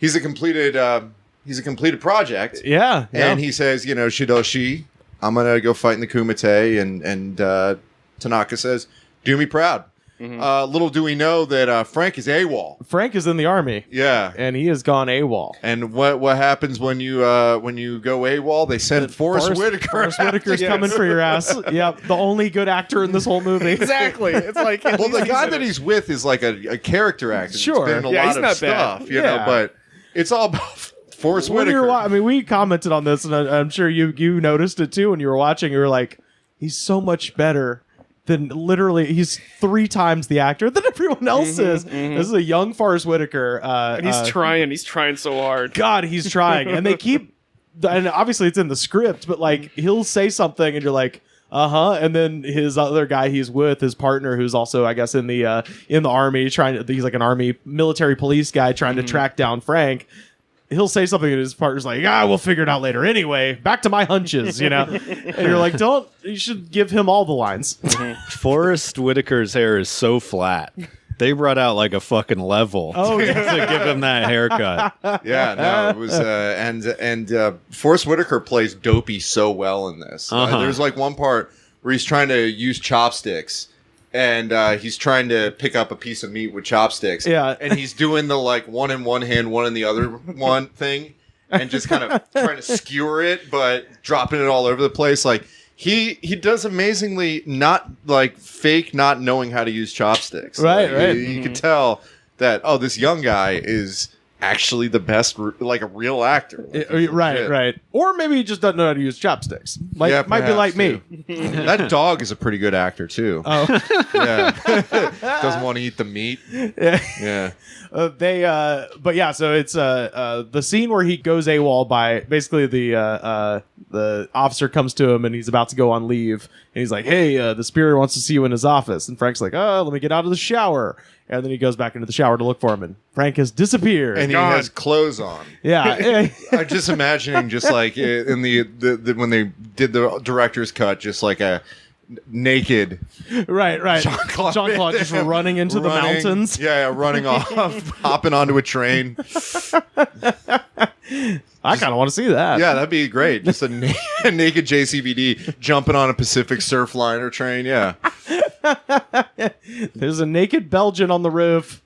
he's a completed project. Yeah. And he says, Shidoshi, I'm gonna go fight in the Kumite, and Tanaka says, do me proud. Little do we know that Frank is AWOL. Frank is in the army. Yeah, and he has gone AWOL. And what happens when you go AWOL? They send Forrest Whitaker. Forrest Whitaker's coming for your ass. Yep, the only good actor in this whole movie. Exactly. It's like well, the guy that he's with is like a character actor. Sure, it's been a lot he's of not stuff, bad. you know. But it's all about Forrest Whitaker. We commented on this, and I'm sure you noticed it too when you were watching. You were like, he's so much better. Then literally, he's 3 times the actor that everyone else is. This is a young Forrest Whitaker, and he's trying. He's trying so hard. God, he's trying, and they keep. And obviously, it's in the script, but like he'll say something, and you're like, and then his other guy he's with, his partner, who's also, I guess, in the army, he's like an army military police guy trying to track down Frank. He'll say something and his partner's like, we'll figure it out later. Anyway, back to my hunches, And you're like, you should give him all the lines. Forrest Whitaker's hair is so flat. They brought out like a fucking level to give him that haircut. Yeah, no, it was, and Forrest Whitaker plays Dopey so well in this. There's like one part where he's trying to use chopsticks. And he's trying to pick up a piece of meat with chopsticks. Yeah. And he's doing the like one in one hand, one in the other one thing. And just kind of trying to skewer it, but dropping it all over the place. Like he does amazingly not like fake not knowing how to use chopsticks. Right, like, right. You could tell that, this young guy is actually the best, like a real actor. Right. Or maybe he just doesn't know how to use chopsticks. Might be like me. That dog is a pretty good actor too. Oh, yeah. Doesn't want to eat the meat. Yeah. But yeah. So it's the scene where he goes AWOL by basically the officer comes to him and he's about to go on leave and he's like, "Hey, the Superior wants to see you in his office." And Frank's like, "Oh, let me get out of the shower." And then he goes back into the shower to look for him, and Frank has disappeared. And he has clothes on. Yeah. I'm just imagining, just like in the when they did the director's cut, just like a naked, right. Jean-Claude just running into the mountains. Yeah, running off, hopping onto a train. I kind of want to see that. Yeah, that'd be great. Just a naked JCVD jumping on a Pacific Surf Liner train. Yeah. There's a naked Belgian on the roof.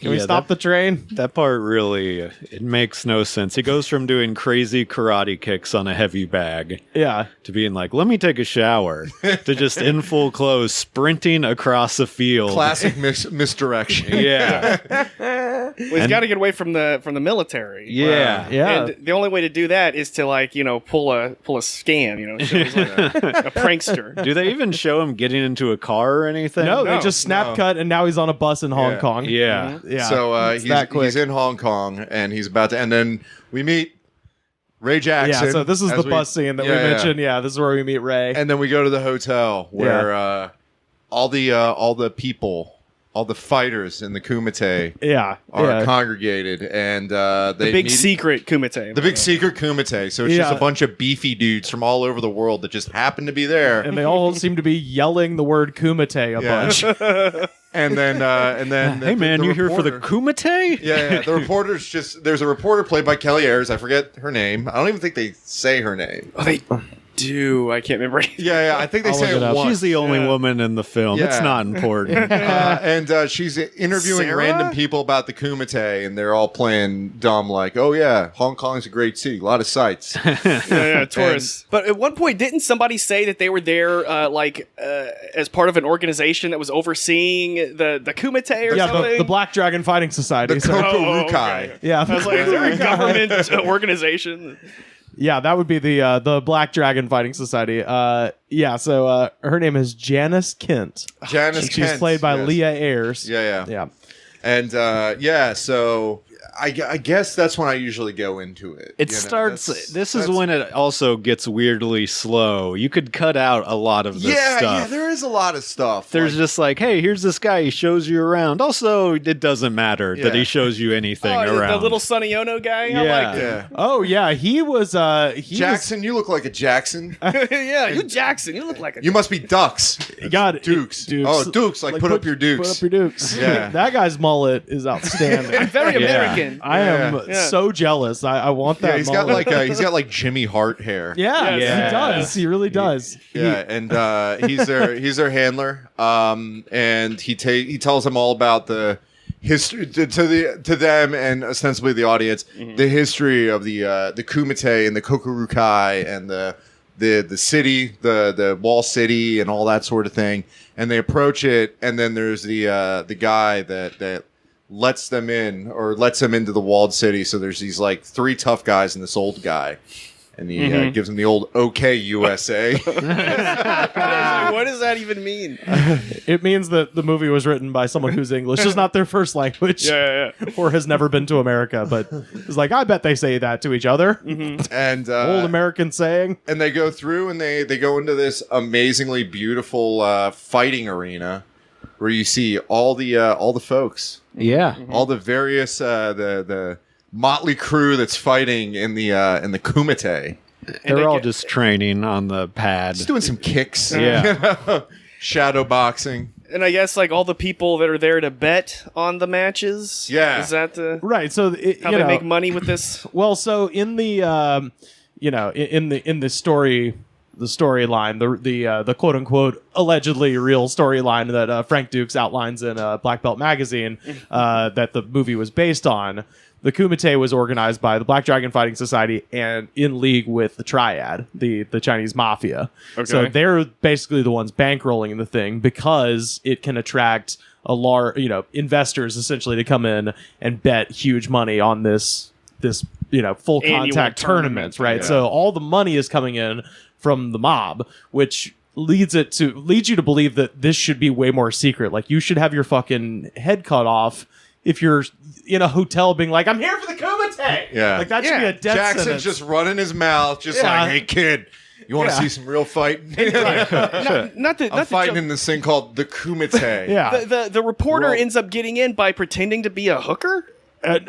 Can we stop the train? That part really, it makes no sense. He goes from doing crazy karate kicks on a heavy bag to being like, let me take a shower, to just in full clothes sprinting across a field. Classic misdirection. Yeah. Well, he's got to get away from the military. Yeah. And the only way to do that is to pull a scam, so he's like a prankster. Do they even show him getting into a car or anything? No, they just snap cut and now he's on a bus in Hong Kong. Yeah. Yeah. So he's in Hong Kong and he's about to, and then we meet Ray Jackson. Yeah, so this is the bus scene that we mentioned. Yeah, this is where we meet Ray. And then we go to the hotel where all the people, all the fighters in the Kumite are congregated, and the big secret Kumite. The big secret Kumite. So it's just a bunch of beefy dudes from all over the world that just happen to be there. And they all seem to be yelling the word Kumite a bunch. And then hey man, you here for the Kumite? Yeah. The reporter's there's a reporter played by Kelly Ayers. I forget her name. I don't even think they say her name. Oh, they do. I can't remember. Yeah. I think they say it once. She's the only woman in the film. It's not important. And she's interviewing random people about the Kumite, and they're all playing dumb, like, "Oh yeah, Hong Kong's a great city, a lot of sights." Tourists. But at one point, didn't somebody say that they were there, as part of an organization that was overseeing the Kumite or something? The Black Dragon Fighting Society. The Kokurukai. Okay. Yeah, I was like, is there a government organization? Yeah, that would be the Black Dragon Fighting Society. So her name is Janice Kent. Janice Kent. She's played by Leah Ayres. Yeah. And so I guess that's when I usually go into it. It starts. This is when it also gets weirdly slow. You could cut out a lot of this stuff. Yeah, there is a lot of stuff. There's just like, hey, here's this guy. He shows you around. Also, it doesn't matter that he shows you anything around. The little Sonny Ono guy. I liked him. Oh yeah, he was. Jackson, you look like a Jackson. Yeah, you Jackson. You look like a. You must be Ducks. God, Dukes. Oh, Dukes. Like put up your Dukes. Put up your Dukes. Yeah, that guy's mullet is outstanding. I'm very American. saying. I am so jealous. I want that. Yeah, he's got like Jimmy Hart hair. Yeah, he does. He really does. And he's their handler. And he tells them all about the history to them and ostensibly the audience, the history of the Kumite and the Kokurukai and the city, the wall city, and all that sort of thing. And they approach it, and then there's the guy that lets them in or lets them into the walled city. So there's these like 3 tough guys and this old guy. And he gives him the old "Okay, USA." What does that even mean? It means that the movie was written by someone whose English is not their first language, or has never been to America. But it's like, I bet they say that to each other. And old American saying. And they go through and they go into this amazingly beautiful fighting arena where you see all the folks, all the various the motley crew that's fighting in the Kumite. They're all just training on the pad. Just doing some kicks. Yeah. Shadow boxing. And I guess like all the people that are there to bet on the matches. Yeah. Is that the right? So how they make money with this? Well, so in the in the story. The storyline, the quote unquote allegedly real storyline that Frank Dukes outlines in Black Belt magazine that the movie was based on. The Kumite was organized by the Black Dragon Fighting Society and in league with the Triad, the Chinese mafia. Okay. So they're basically the ones bankrolling the thing because it can attract a large, investors essentially to come in and bet huge money on this full contact tournaments, right? Yeah. So all the money is coming in from the mob, which leads you to believe that this should be way more secret. Like, you should have your fucking head cut off if you're in a hotel being like, I'm here for the Kumite. Yeah. Like, that should be a death Jackson's sentence. just running his mouth, just like, hey, kid, you want to see some real fighting? I'm fighting in this thing called the Kumite. Yeah. The reporter ends up getting in by pretending to be a hooker? By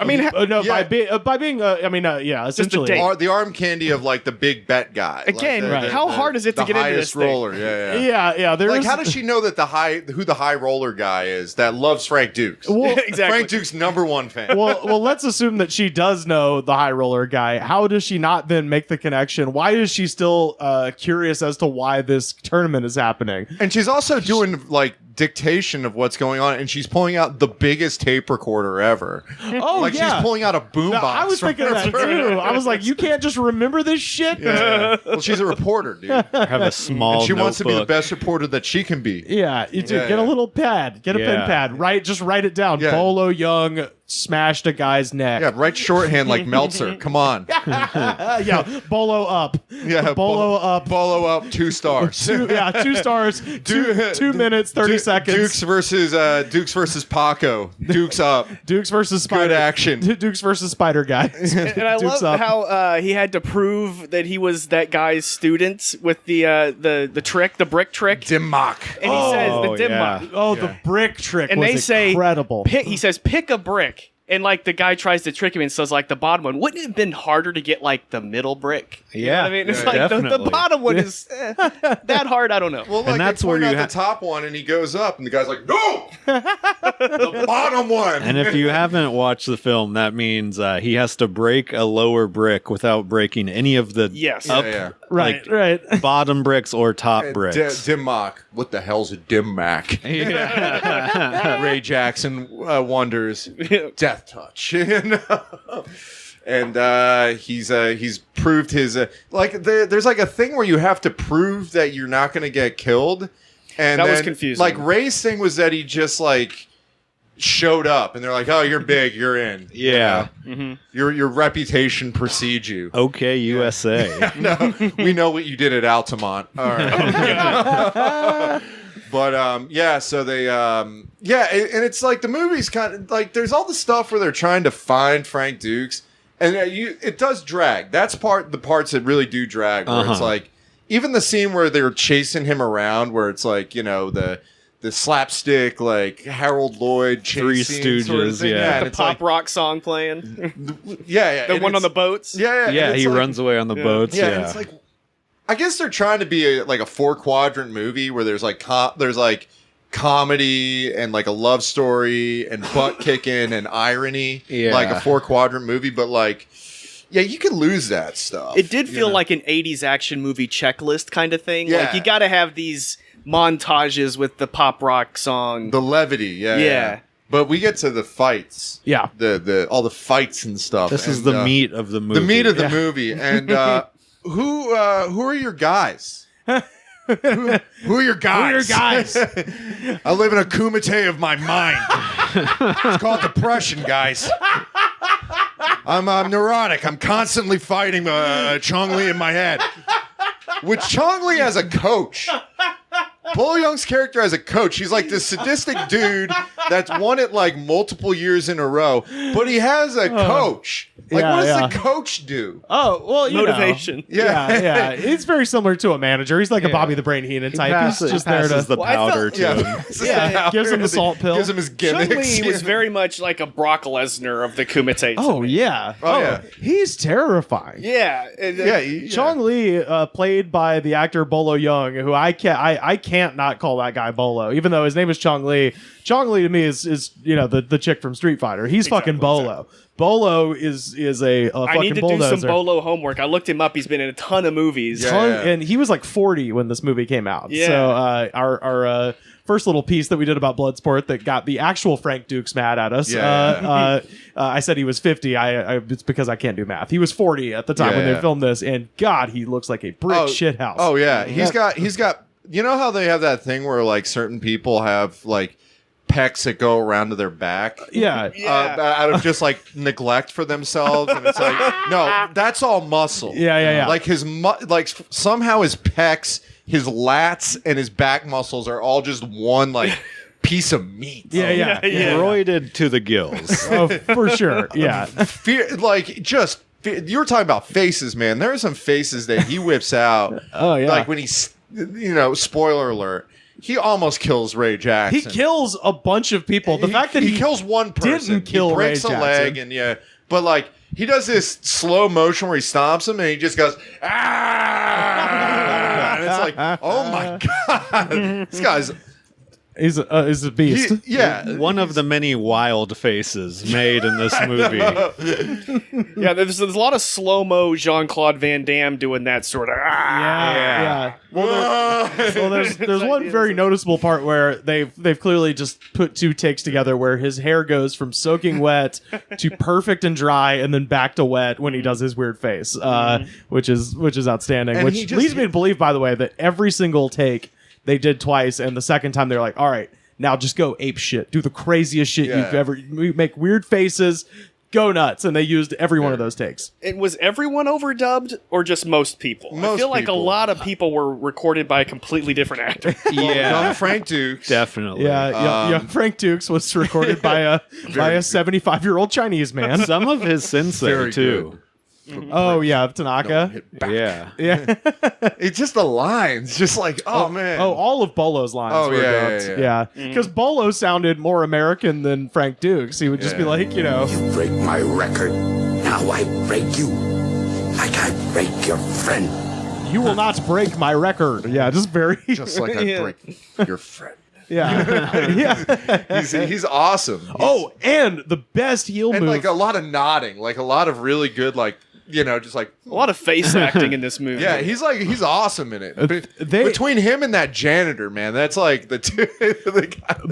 being essentially the arm candy of like the big bet guy. Again, how hard is it to get into this thing? roller? How does she know that who the high roller guy is that loves Frank Dukes? Well, exactly. Frank Dukes' #1 fan. Well, let's assume that she does know the high roller guy. How does she not then make the connection? Why is she still curious as to why this tournament is happening? And she's also doing like dictation of what's going on, and she's pulling out the biggest tape recorder ever. She's pulling out a boombox. I was thinking of that too. I was like, you can't just remember this shit. Yeah. Well, she's a reporter, dude. Have a small. And she wants to be the notebook. best reporter that she can be. Yeah, get a little pad, get a pen pad, just write it down. Yeah. Bolo Young smashed a guy's neck. Yeah, write shorthand like Meltzer. Come on. Bolo up. Yeah, Bolo up. Bolo up. 2 stars. 2 stars. 2 minutes 30 seconds. Dukes versus Paco. Dukes up. Dukes versus Spider. Good action. Dukes versus Spider guy. And I love how he had to prove that he was that guy's student with the trick, the brick trick. Dimmock. And he says the Dimmock. The brick trick and was they say, incredible. He says, pick a brick. And like the guy tries to trick him and says like the bottom one. Wouldn't it have been harder to get like the middle brick? You know what I mean? It's like the bottom one is that hard. I don't know. Well, and that's where you the top one, and he goes up, and the guy's like, "No, the bottom one." And if you haven't watched the film, that means he has to break a lower brick without breaking any of the right bottom bricks or top bricks. Dimmock. What the hell's a Dimmack? Ray Jackson wonders. Death touch. And he's proved his there's like a thing where you have to prove that you're not going to get killed, and that was confusing. Like Ray's thing was that he just like showed up, and they're like, "Oh, you're big, you're in." Yeah, your reputation precedes you. Okay, USA. No, we know what you did at Altamont. All right. But so they and it's like the movie's kind of like there's all the stuff where they're trying to find Frank Dukes, and it does drag. That's the parts that really do drag. Where it's like even the scene where they're chasing him around, where it's like the slapstick like Harold Lloyd chase Three scene Stooges, sort of thing. The pop rock song playing. The one on the boats. Yeah, he runs away on the boats. Yeah, and it's like. I guess they're trying to be like a 4-quadrant movie where there's like comedy and like a love story and butt kicking and irony, like a 4-quadrant movie. But like, yeah, you can lose that stuff. It did feel like an 80s action movie checklist kind of thing. Yeah. Like you got to have these montages with the pop rock song, the levity. Yeah. But we get to the fights. Yeah. The all the fights and stuff. This is the meat of the movie. The meat of the movie. And who are your guys? Who are your guys? I live in a kumite of my mind. It's called depression, guys. I'm neurotic. I'm constantly fighting Chong Li in my head. With Chong Li as a coach. Bolo Young's character as a coach, he's like this sadistic dude that's won it like multiple years in a row, but he has a coach. Like, what does the coach do? Oh, well, motivation. Yeah. It's very similar to a manager. He's like a Bobby the Brain Heenan type. He's just there to the powder to him. Gives him the salt pill. Gives him his gimmicks. Chun Li was very much like a Brock Lesnar of the kumite. Oh yeah. He's terrifying. Yeah. Chong Li, played by the actor Bolo Young, who I can't not call that guy Bolo, even though his name is Chong Li. Chong Li to me is the chick from Street Fighter. He's fucking Bolo. Exactly. Bolo is a fucking bulldozer. I need to do some Bolo homework. I looked him up. He's been in a ton of movies. And he was like 40 when this movie came out. Yeah. So our first little piece that we did about Bloodsport that got the actual Frank Dukes mad at us. I said he was 50. It's because I can't do math. He was 40 at the time when they filmed this, and God, he looks like a brick shithouse. Oh yeah, he's got. You know how they have that thing where like certain people have like pecs that go around to their back? Out of just like neglect for themselves, and it's like, no, that's all muscle. Like like somehow his pecs, his lats, and his back muscles are all just one like piece of meat. Roided to the gills. Oh, for sure. Yeah. You were talking about faces, man. There are some faces that he whips out. Like when he's, spoiler alert, he almost kills Ray Jackson. He kills a bunch of people. The fact that he kills one person, didn't kill he breaks Ray a leg, Jackson. and but like he does this slow motion where he stomps him, and he just goes ah, and it's like, oh my god, this guy's. He's a beast. One of the many wild faces made in this movie. There's a lot of slow-mo Jean-Claude Van Damme doing that sort of. Well, there's one very noticeable part where they've clearly just put two takes together where his hair goes from soaking wet to perfect and dry and then back to wet when he does his weird face, which is outstanding. And which leads me to believe, by the way, that every single take they did twice, and the second time they're like, all right, now just go ape shit. Do the craziest shit you've ever... Make weird faces, go nuts. And they used every one of those takes. And was everyone overdubbed, or just most people? I feel like a lot of people were recorded by a completely different actor. Young Frank Dukes. Definitely. Yeah, young Frank Dukes was recorded by a 75-year-old Chinese man. Some of his sensei, too. Good. Oh yeah, Tanaka. Yeah. It's just the lines, just like man. Oh, all of Bolo's lines were dubbed. Because Bolo sounded more American than Frank Dukes. He would just be like, You break my record, now I break you. Like I break your friend. You will not break my record. Yeah, just very. Just like I break your friend. Yeah. He's awesome. And the best heel move. And like a lot of nodding, like a lot of really good, like, just like a lot of face acting in this movie. Yeah, he's awesome in it. Between him and that janitor, man, that's like the two.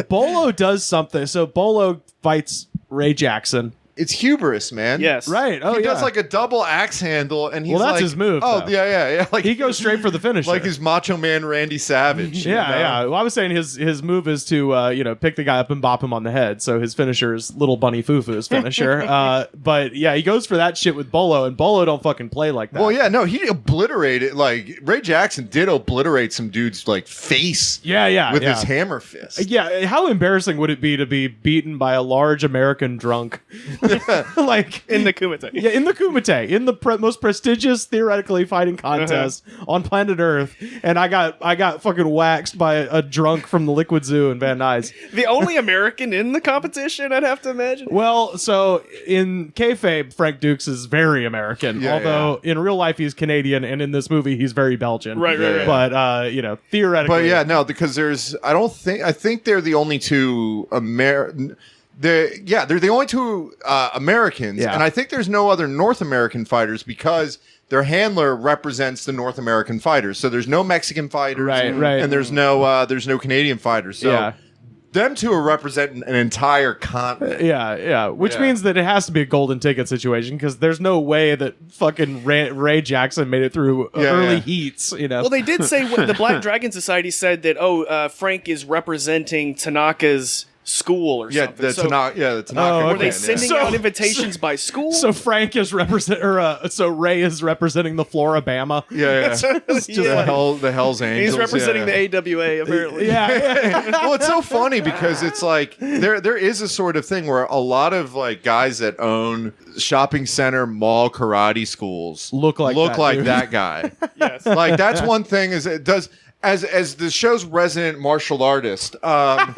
Bolo does something. So Bolo fights Ray Jackson. It's hubris, man. Yes. Right. He does like a double axe handle, and he's that's his move. Oh, though. yeah. Like he goes straight for the finish. Like his Macho Man Randy Savage. Yeah. Well, I was saying his move is to pick the guy up and bop him on the head. So his finisher is Little Bunny Fufu's finisher. But yeah, he goes for that shit with Bolo, and Bolo don't fucking play like that. Well, yeah, no, he obliterated. Like Ray Jackson did obliterate some dude's like face. With his hammer fist. Yeah. How embarrassing would it be to be beaten by a large American drunk? Like in the Kumite. Yeah, in the Kumite, in the most prestigious theoretically fighting contest on planet Earth, and I got fucking waxed by a drunk from the Liquid Zoo in Van Nuys. The only American in the competition, I'd have to imagine. Well, so in kayfabe, Frank Dukes is very American, although in real life he's Canadian, and in this movie he's very Belgian. Right. But theoretically, But because I think they're the only two they're the only two Americans, and I think there's no other North American fighters because their handler represents the North American fighters. So there's no Mexican fighters, right, and there's no Canadian fighters. So them two are representing an entire continent. Which means that it has to be a golden ticket situation because there's no way that fucking Ray Jackson made it through early heats. Well, they did say the Black Dragon Society said that Frank is representing Tanaka's school or something. The Tanaka. Were they sending out invitations by school? So Frank is so Ray is representing the Florabama. It's just the Hell's Angels. He's representing the AWA apparently. Well, it's so funny because it's like there is a sort of thing where a lot of like guys that own shopping center mall karate schools look like that guy. Yes. Like that's one thing is it does as the show's resident martial artist. Are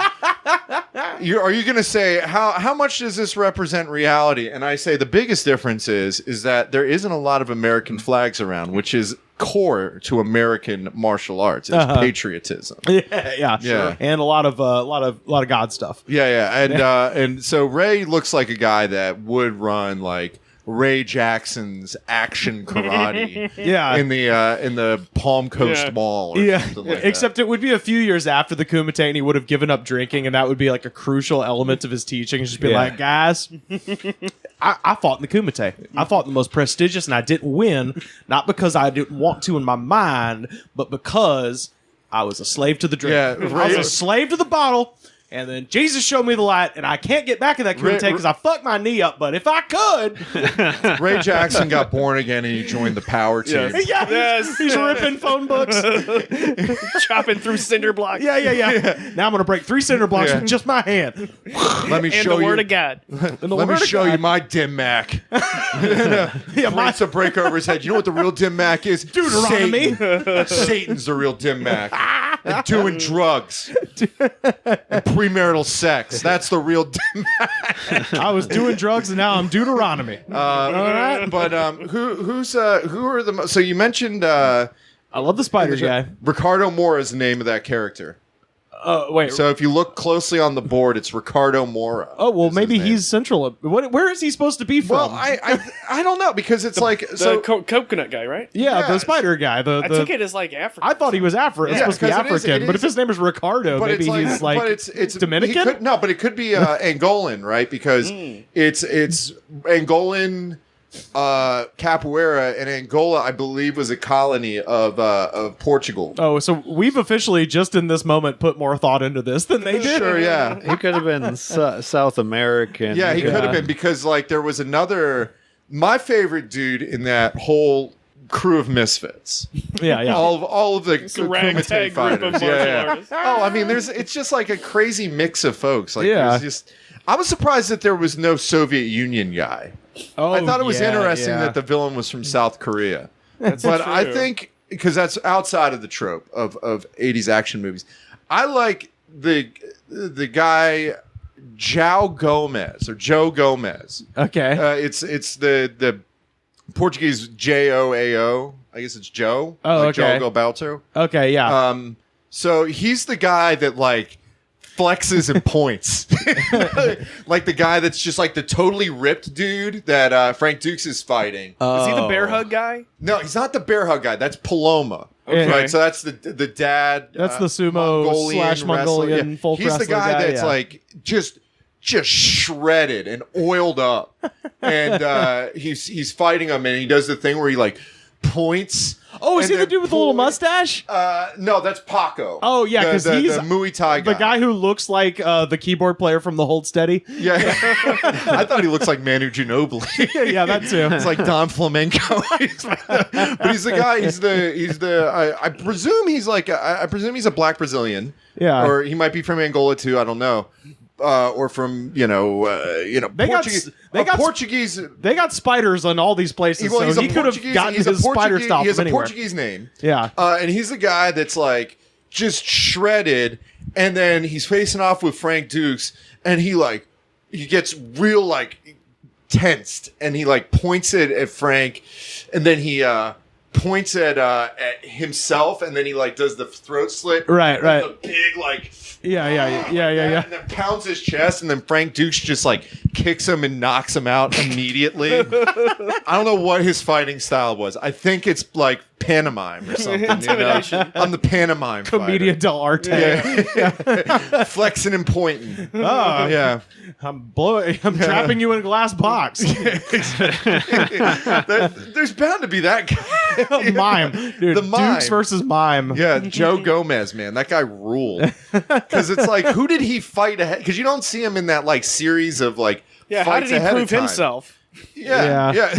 you going to say how much does this represent reality? And I say the biggest difference is that there isn't a lot of American flags around, which is core to American martial arts. It's patriotism. Sure. And a lot of God stuff. And so Ray looks like a guy that would run like Ray Jackson's action karate in the Palm Coast Mall or something like Except it would be a few years after the Kumite and he would have given up drinking and that would be like a crucial element of his teaching. Just be like, guys, I fought in the Kumite. I fought in the most prestigious and I didn't win, not because I didn't want to in my mind, but because I was a slave to the drink. I was a slave to the bottle. And then Jesus showed me the light, and I can't get back in that Kumite because I fucked my knee up. But if I could, Ray Jackson got born again, and he joined the power team. He's ripping phone books, chopping through cinder blocks. Now I'm gonna break 3 cinder blocks with just my hand. Let me show the you Word of God. Let me show you my dim mac. Points a break over his head. You know what the real dim mac is? Deuteronomy. Satan's the real dim mac. And doing drugs. And premarital sex. That's the real dim mac. I was doing drugs and now I'm Deuteronomy. All right. But who are the most? So you mentioned I love the spider guy. Ricardo Mora is the name of that character. Wait. So if you look closely on the board, it's Ricardo Mora. Oh well, maybe he's central. Where is he supposed to be from? Well, I don't know because it's the coconut guy, right? Yeah, the spider guy. I took it as like African. I thought he was supposed to be African, but if his name is Ricardo, maybe he's like it's Dominican. But it could be Angolan, right? Because it's Angolan. Capoeira in Angola, I believe, was a colony of Portugal. Oh, so we've officially just in this moment put more thought into this than they did. Sure, yeah. He could have been South American. Yeah, he could have been because like there was my favorite dude in that whole crew of misfits. Yeah. All of the ragtag group of martial artists. Oh, I mean, it's just like a crazy mix of folks. Like, I was surprised that there was no Soviet Union guy. Oh, I thought it was interesting that the villain was from South Korea. But true. I think because that's outside of the trope of 80s action movies. I like the guy Joe Gomez. Okay. It's the Portuguese Joao. I guess it's Joe. Oh, like okay. Joe Galbalto. Okay, yeah. So he's the guy that like flexes and points. Like the guy that's just like the totally ripped dude that Frank Dukes is fighting. Is he the bear hug guy? No, he's not the bear hug guy. That's Paloma. Okay. Right, so that's the dad. That's the sumo Mongolian folk He's the guy that's like just shredded and oiled up, and he's fighting him, and he does the thing where he like points. Oh, is he the dude with the little mustache? No, that's Paco. Oh, yeah, because he's the Muay Thai guy. The guy who looks like the keyboard player from the Hold Steady. Yeah. I thought he looks like Manu Ginobili. Yeah, that too. It's like Don Flamenco. But he's the guy. He's the. I presume he's like. I presume he's a black Brazilian. Yeah. Or he might be from Angola too. I don't know. Portuguese. Portuguese. They got spiders on all these places, so he could have gotten his spider style. He has from a anywhere. Portuguese name. Yeah, and he's the guy that's like just shredded, and then he's facing off with Frank Dukes, and he gets real like tensed, and he like points it at Frank, and then he points at himself, and then he like does the throat slit, right, the big like. Yeah. And then pounds his chest, and then Frank Dukes just like kicks him and knocks him out immediately. I don't know what his fighting style was. I think it's like pantomime or something. Intimidation. I'm the pantomime Commedia fighter. dell'arte. Flexing and pointing. Oh, yeah. I'm trapping you in a glass box. There's bound to be that guy. Mime, dude. The mime. Dukes versus Mime. Yeah, Joe Gomez, man, that guy ruled. Because it's like, who did he fight ahead? Because you don't see him in that like series of like how fights did he ahead prove of time. himself? Yeah.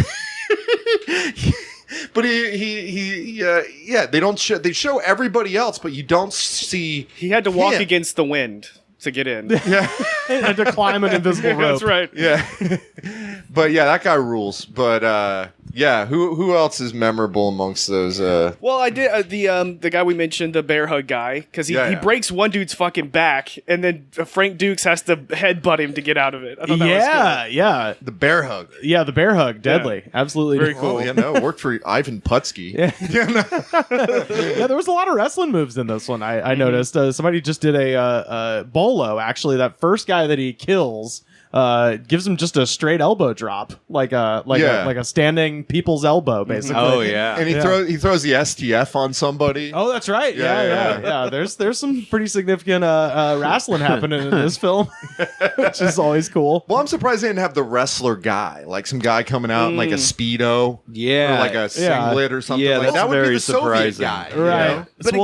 But they don't show. They show everybody else, but you don't see. He had to walk him. against the wind to get in. Yeah, and to climb an invisible rope. That's right. Yeah, but yeah, that guy rules. But yeah, who else is memorable amongst those? Well, I did the guy we mentioned, the bear hug guy, because he breaks one dude's fucking back, and then Frank Dukes has to headbutt him to get out of it. I thought that was cool. Yeah, the bear hug. Yeah, the bear hug, deadly, absolutely very cool. Oh, yeah, no, it worked for Ivan Putski. Yeah, there was a lot of wrestling moves in this one. I noticed somebody just did a bolo. Actually, that first guy that he kills. Gives him just a straight elbow drop, like a standing people's elbow, basically. Oh yeah, and he throws the STF on somebody. Oh, that's right. Yeah. There's some pretty significant wrestling happening in this film, which is always cool. Well, I'm surprised they didn't have the wrestler guy, like some guy coming out in like a Speedo, or like a singlet or something. Like that would be the surprising. Soviet guy, right? But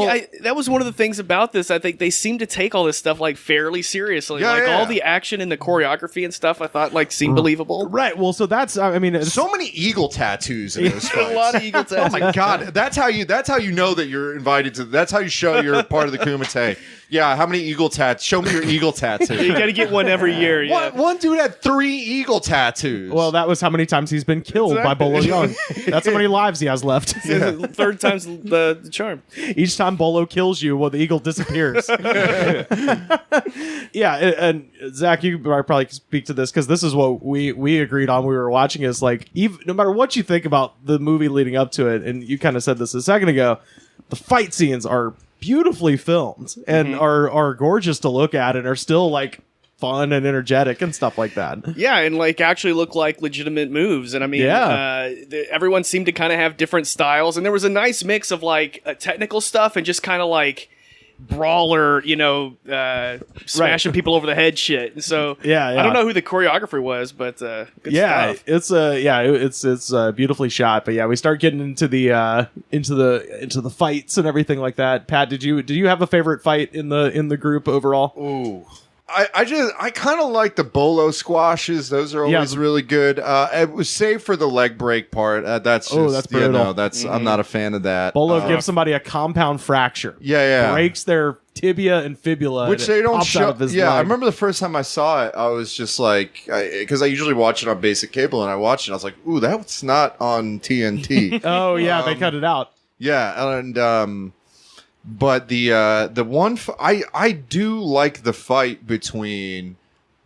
that was one of the things about this. I think they seem to take all this stuff like fairly seriously. All the action and the choreography and stuff, I thought seemed believable. Right. Well, so that's so many eagle tattoos in this fight. A lot of eagle tattoos. Oh my god, that's how you know that you're invited to. That's how you show you're part of the Kumite. Yeah, how many eagle tats? Show me your eagle tattoo. You got to get one every year. Yeah. One dude had 3 eagle tattoos. Well, that was how many times he's been killed by Bolo Young. That's how many lives he has left. Third time's the charm. Each time Bolo kills you, the eagle disappears. Yeah, and Zach, you probably speak to this because this is what we agreed on. We were watching is like, even no matter what you think about the movie leading up to it, and you kind of said this a second ago, the fight scenes are beautifully filmed and are gorgeous to look at and are still like fun and energetic and stuff like that. Yeah, and actually look like legitimate moves. And I mean, everyone seemed to kind of have different styles, and there was a nice mix of technical stuff and just kind of brawler, smashing people over the head shit. So I don't know who the choreographer was, but good stuff. It's beautifully shot. But yeah, we start getting into the fights and everything like that. Pat, did you have a favorite fight in the group overall? Ooh. I kind of like the bolo squashes. Those are always really good. It was save for the leg break part. That's brutal. I'm not a fan of that. Bolo gives somebody a compound fracture. Breaks their tibia and fibula, which they don't show. Leg. I remember the first time I saw it, I was just like, because I usually watch it on basic cable, and I watched it. I was like, ooh, that's not on TNT. Oh yeah, they cut it out. Yeah, and but the one I do like the fight between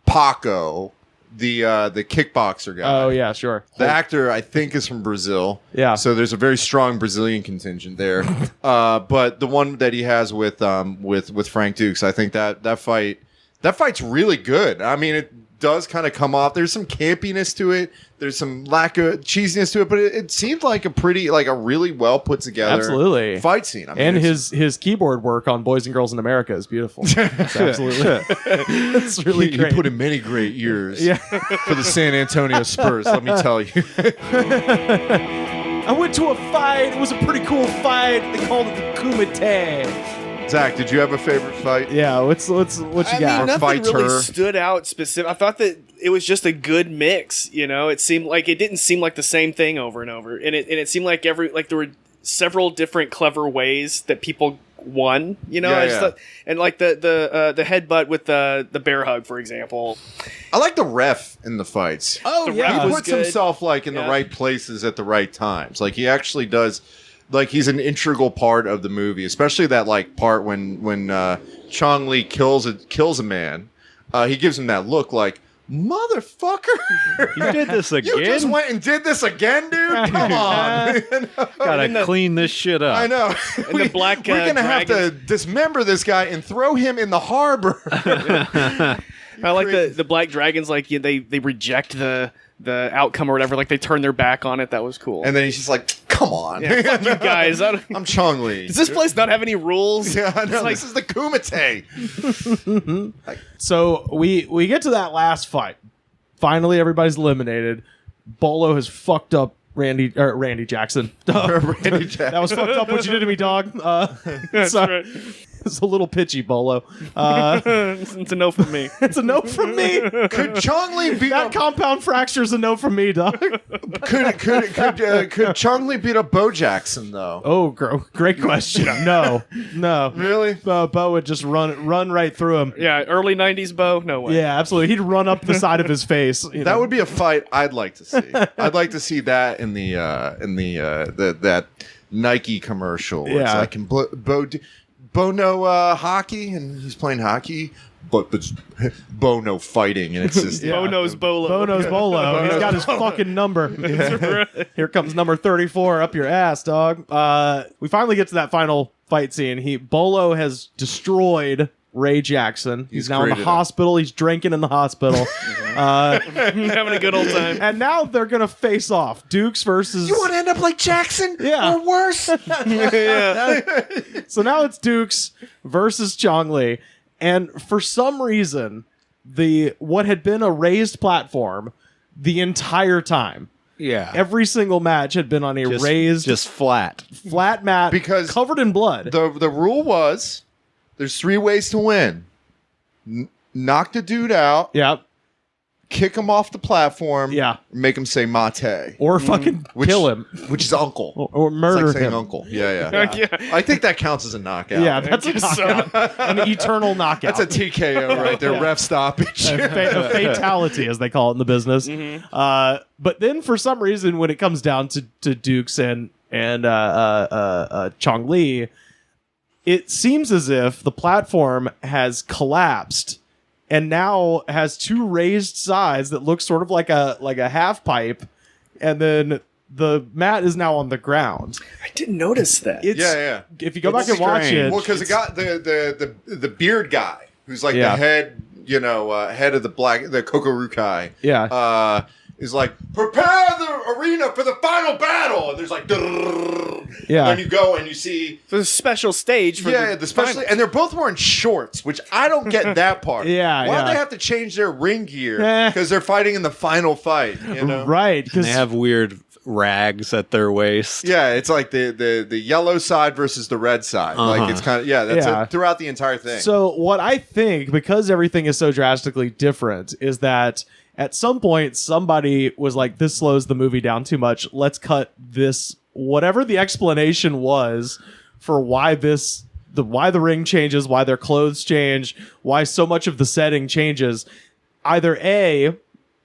Paco, the kickboxer guy. Oh yeah, sure. The actor I think is from Brazil. Yeah. So there's a very strong Brazilian contingent there. But the one that he has with Frank Dukes, I think that fight's really good. I mean, it does kind of come off. There's some campiness to it. There's some lack of cheesiness to it, but it seemed like a really well put together fight scene. I mean, and his keyboard work on Boys and Girls in America is beautiful. Absolutely, it's really great. He put in many great years for the San Antonio Spurs. Let me tell you. I went to a fight. It was a pretty cool fight. They called it the Kumite. Zach, did you have a favorite fight? Yeah, what you got? I mean, nothing really stood out specific. I thought that it was just a good mix. It seemed like it didn't seem like the same thing over and over, and it seemed like there were several different clever ways that people one, you know, and like the headbutt with the bear hug, for example. I like the ref in the fights. Oh, he puts himself like in the right places at the right times. Like he actually does. Like he's an integral part of the movie, especially that like part when Chong Li kills a man. He gives him that look like, motherfucker, you did this again. You just went and did this again, dude. Come on, gotta clean this shit up. I know. And the black we're gonna have to dismember this guy and throw him in the harbor. I like the black dragons. Like they reject the outcome or whatever. Like they turn their back on it. That was cool. And then he's just like, "Come on, fuck you guys! I'm Chong Li. Does this place not have any rules?" Yeah, I know. This is the Kumite. So we get to that last fight. Finally, everybody's eliminated. Bolo has fucked up Randy Jackson. Randy Jackson. That was fucked up what you did to me, dog. That's right. It's a little pitchy, Bolo. It's a no from me. It's a no from me. Could Chong Li beat that compound fracture's a no from me, dog? Could Chong Li beat up Bo Jackson though? Oh, great question. No, really. Bo would just run right through him. Yeah, early '90s Bo. No way. Yeah, absolutely. He'd run up the side of his face. That would be a fight I'd like to see. I'd like to see that in the that Nike commercial. Where it's like Bo know hockey, and he's playing hockey, but Bo know fighting, and it's just Bo knows Bolo. Bo knows Bolo. He's got his fucking number. Here comes number 34 up your ass, dog. We finally get to that final fight scene. Bolo has destroyed Ray Jackson. He's now in the hospital. He's drinking in the hospital. Having a good old time. And now they're going to face off. Dukes versus... You want to end up like Jackson? Yeah. Or worse? So now it's Dukes versus Chong Li. And for some reason, what had been a raised platform the entire time. Yeah. Every single match had been on a raised... Just flat mat because covered in blood. The rule was... There's 3 ways to win. Knock the dude out. Yep. Kick him off the platform. Yeah. Make him say mate. Or fucking kill him. Which is uncle. Or murder it's like saying him. uncle. Yeah. I think that counts as a knockout. Yeah, that's a knockout. An eternal knockout. That's a TKO right there. Ref stoppage. A fatality, as they call it in the business. But then for some reason, when it comes down to Dukes and Chong Li, it seems as if the platform has collapsed and now has 2 raised sides that look sort of like a half pipe, and then the mat is now on the ground. I didn't notice that. Yeah. If you go back and watch it, well, because it got the beard guy who's like the head, head of the Kokorukai. Yeah. Is like, prepare the arena for the final battle, and there's like, yeah. And then you go and you see the special stage for the special, and they're both wearing shorts, which I don't get that part. Yeah, why do they have to change their ring gear? Because they're fighting in the final fight, right? Because they have weird rags at their waist. Yeah, it's like the yellow side versus the red side. Like it's kind of that's throughout the entire thing. So what I think, because everything is so drastically different, is that at some point, somebody was like, this slows the movie down too much. Let's cut this, whatever the explanation was for why the ring changes, why their clothes change, why so much of the setting changes. Either A,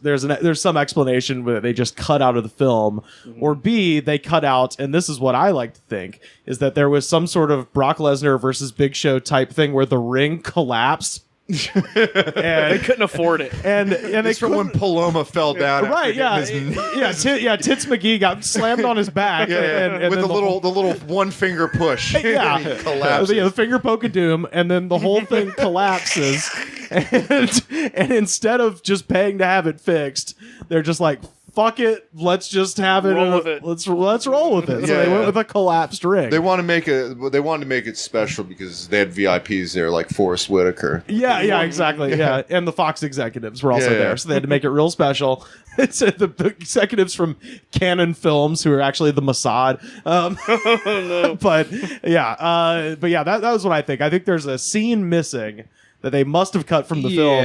there's some explanation where they just cut out of the film, or B, they cut out, and this is what I like to think, is that there was some sort of Brock Lesnar versus Big Show type thing where the ring collapsed. And they couldn't afford it, and it's from when Paloma fell down, right? Yeah, Tits McGee got slammed on his back, and with the little one finger push, yeah, collapses. The finger poke of doom, and then the whole thing collapses, and instead of just paying to have it fixed, they're just like, fuck it, let's just have it. Let's roll with it. So they went with a collapsed ring. They wanted to make it special because they had VIPs there, like Forrest Whitaker. Yeah, exactly. Yeah, and the Fox executives were also there, so they had to make it real special. It's the executives from Canon Films, who are actually the Mossad. No. But yeah, that was what I think. I think there's a scene missing that they must have cut from the film,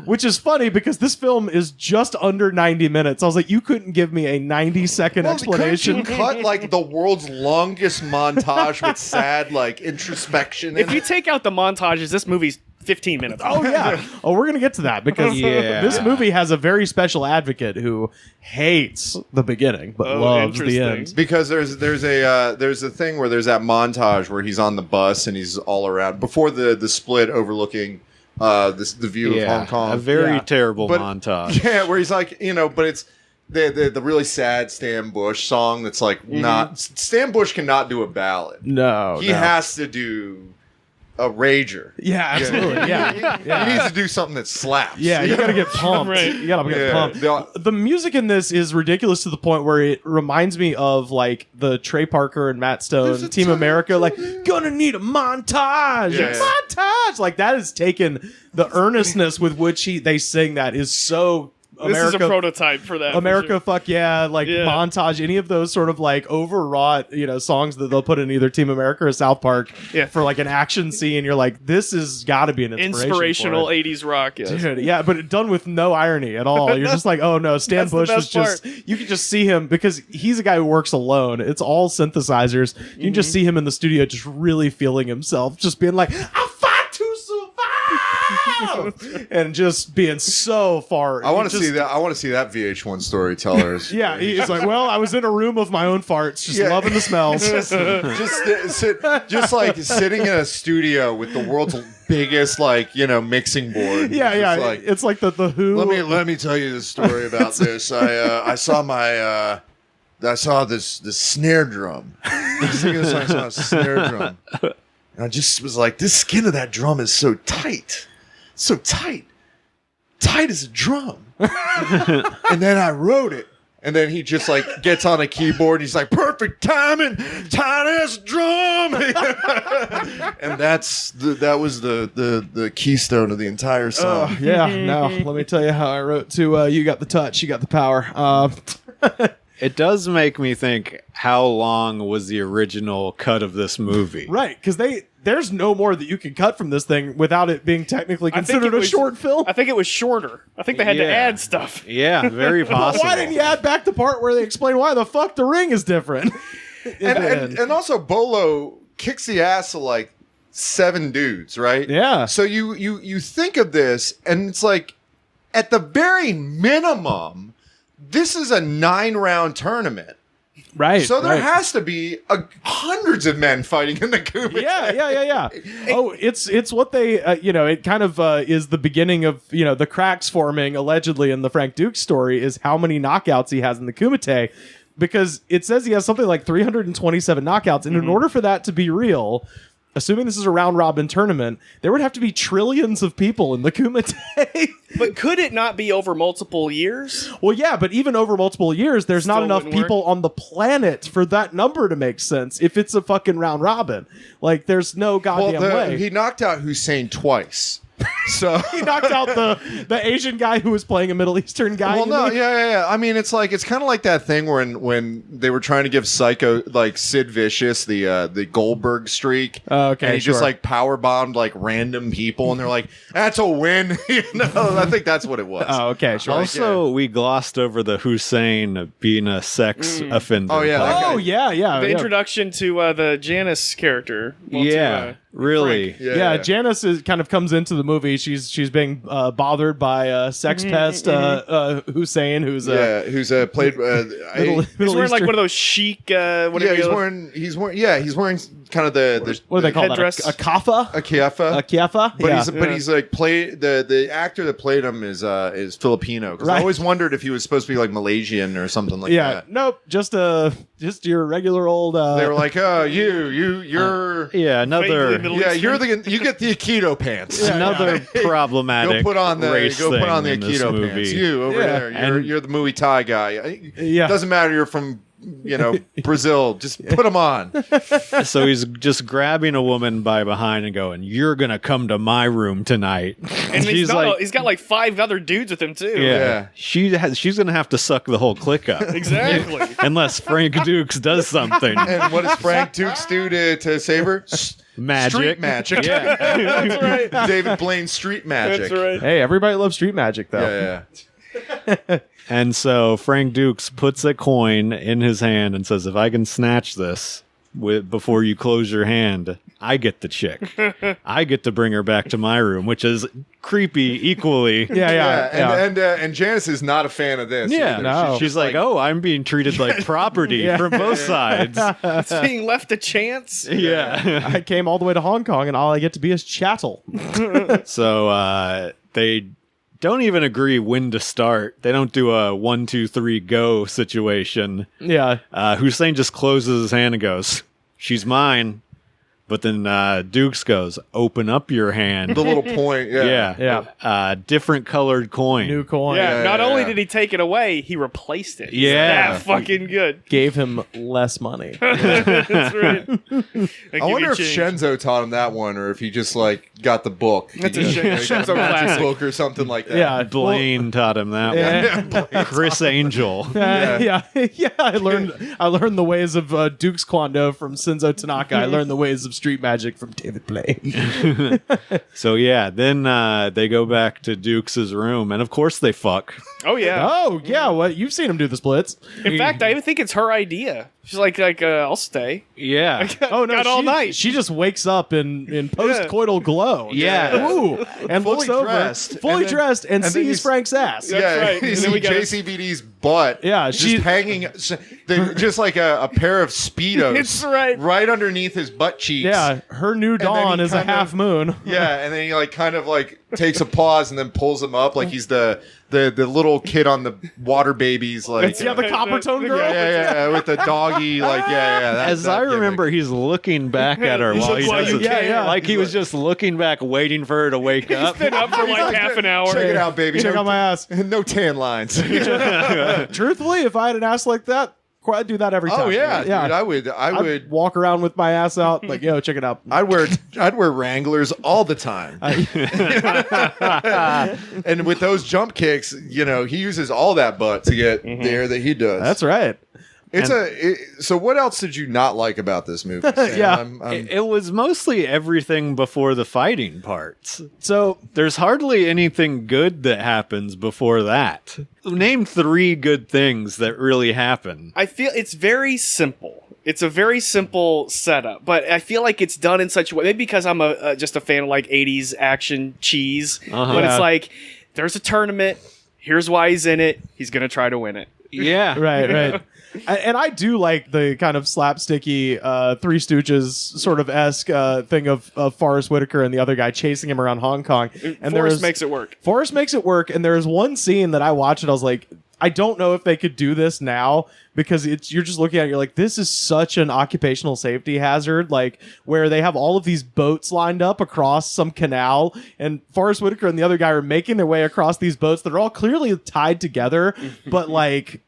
which is funny because this film is just under 90 minutes. I was like, you couldn't give me a 90-second explanation. Couldn't you cut like the world's longest montage with sad like introspection? If you take out the montages, this movie's 15 minutes. Oh yeah. Oh, we're gonna get to that because this movie has a very special advocate who hates the beginning but loves the end. Because there's a thing where there's that montage where he's on the bus and he's all around before the split overlooking the view of Hong Kong. A very terrible montage. Yeah, where he's like, but it's the really sad Stan Bush song that's like not Stan Bush cannot do a ballad. No, he has to do a rager. Yeah, absolutely. Yeah. He needs to do something that slaps. Yeah, you gotta get pumped. Right. You gotta get pumped. The music in this is ridiculous to the point where it reminds me of like the Trey Parker and Matt Stone Team America, like gonna need a montage. Montage. Like that is taken. The earnestness with which they sing that is so. This is a prototype for that. America, fuck yeah, montage, any of those sort of like overwrought, songs that they'll put in either Team America or South Park for like an action scene. You're like, this has got to be an inspirational 80s rock, dude. Yeah, but done with no irony at all. You're just like, oh no, Stan Bush was just. You can just see him because he's a guy who works alone. It's all synthesizers. You can just see him in the studio, just really feeling himself, just being like, I fight to survive, and just being so far. I want to see that. I want to see that VH1 storytellers. Yeah, he's like, well, I was in a room of my own farts, just loving the smells. just like sitting in a studio with the world's biggest mixing board. Yeah. It's like the Who. Let me tell you the story about this. I saw this snare drum. I saw a snare drum. And I just was like, this skin of that drum is so tight. So tight. Tight as a drum. And then I wrote it. And then he just like gets on a keyboard. He's like, perfect timing, tight as a drum. And that was the keystone of the entire song. Now, let me tell you how I wrote to You Got the Touch, You Got the Power. It does make me think, how long was the original cut of this movie? Right, because there's no more that you can cut from this thing without it being technically considered a short film. I think it was shorter. I think they had to add stuff. Yeah, very possible. Why didn't you add back the part where they explain why the fuck the ring is different? and also Bolo kicks the ass of like 7 dudes, right? Yeah. So you think of this and it's like, at the very minimum, this is a 9-round tournament. Right. So there has to be hundreds of men fighting in the Kumite. Yeah. Oh, it's what they, it kind of is the beginning of, the cracks forming allegedly in the Frank Dukes story is how many knockouts he has in the Kumite. Because it says he has something like 327 knockouts. And in order for that to be real, assuming this is a round-robin tournament, there would have to be trillions of people in the Kumite. But could it not be over multiple years? Well, yeah, but even over multiple years, there's not enough people on the planet for that number to make sense if it's a fucking round-robin. Like, there's no goddamn way. He knocked out Hussein twice. So he knocked out the Asian guy who was playing a Middle Eastern guy. Well, no, yeah. I mean, it's kind of like that thing when they were trying to give Psycho like Sid Vicious the Goldberg streak. Okay, and he just like power bombed like random people, and they're like, "That's a win." I think that's what it was. Oh, okay, sure. Also, we glossed over the Hussein being a sex offender. Oh yeah. Yeah. The introduction to the Janice character. Really? Yeah, Janice kind of comes into the movie. She's being bothered by sex pest Hussein, who's played. He's wearing like one of those chic. He's wearing kind of the what do they call headdress? That? A kaffa. A kiafa. But he's like the actor that played him is Filipino. Because I always wondered if he was supposed to be like Malaysian or something like that. Nope, just your regular old. They were like, oh, you're another. Yeah, you get the Aikido pants. Another problematic. Go put on the Aikido pants. You over there. You're the Muay Thai guy. Yeah, doesn't matter. You're from Brazil. Just put them on. So he's just grabbing a woman by behind and going, "You're gonna come to my room tonight." And he's got like 5 other dudes with him too. Yeah. She's gonna have to suck the whole clique up. Exactly. Unless Frank Dukes does something. And what does Frank Dukes do to save her? Magic. Street magic. Yeah. That's right. David Blaine's street magic. That's right. Hey, everybody loves street magic, though. Yeah. And so Frank Dukes puts a coin in his hand and says, if I can snatch this before you close your hand, I get the chick. I get to bring her back to my room, which is creepy equally. And Janice is not a fan of this. Yeah, either. no. She's like, oh, I'm being treated like property from both sides. It's being left a chance. Yeah. I came all the way to Hong Kong, and all I get to be is chattel. So they don't even agree when to start. They don't do a 1, 2, 3, go situation. Yeah. Hussein just closes his hand and goes, she's mine. But then Dukes goes, open up your hand. The little point. Yeah. Different colored coin. New coin. Yeah, not only did he take it away, he replaced it. Yeah. That fucking good. Gave him less money. That's right. I wonder if Shenzo taught him that one, or if he just like got the book. That's a Shenzo classic book or something like that. Yeah. Blaine taught him that one. Chris Angel. Yeah. I learned the ways of Duke's Kwando from Shinzo Tanaka. I learned the ways of street magic from David Blaine. So yeah, then they go back to Dukes' room, and of course they fuck. Oh yeah. Oh yeah. What you've seen him do the splits? In fact, I even think it's her idea. She's like, I'll stay. Yeah. Oh no, got all night. She just wakes up in post-coital glow. Yeah. Ooh, and Fully looks over, dressed. fully And then- dressed, and and then sees Frank's ass. That's right. You And see then we got JCVD's butt. Yeah, just she- hanging, just like a pair of Speedos. That's right. Right underneath his butt cheeks. Yeah, her new then dawn he is a kind of- half moon. Yeah, and then he like kind of like takes a pause and then pulls him up like he's the little kid on the water babies. Like Yeah, the copper tone girl. yeah, with the doggy. Like As I remember, he's looking back at her while he does it. Yeah. Like he was just looking back, waiting for her to wake up. Been up for like half an hour. Check it out, baby. Check out my ass. No tan lines. Truthfully, if I had an ass like that, I'd do that every time. Oh yeah, dude, I would I'd walk around with my ass out, like, yo, check it out. I'd wear Wranglers all the time. And with those jump kicks, he uses all that butt to get the air that he does. That's right. So what else did you not like about this movie? Sam? Yeah. It was mostly everything before the fighting parts. So there's hardly anything good that happens before that. Name 3 good things that really happen. I feel it's very simple. It's a very simple setup, but I feel like it's done in such a way, maybe because I'm just a fan of like 80s action cheese, but it's like, there's a tournament, here's why he's in it, he's going to try to win it. Yeah. Right. And I do like the kind of slapsticky Three Stooges sort of esque thing of Forrest Whitaker and the other guy chasing him around Hong Kong. And Forrest makes it work. Forrest makes it work. And there's one scene that I watched and I was like, I don't know if they could do this now, because you're just looking at it, you're like, this is such an occupational safety hazard, like where they have all of these boats lined up across some canal, and Forrest Whitaker and the other guy are making their way across these boats that are all clearly tied together, but like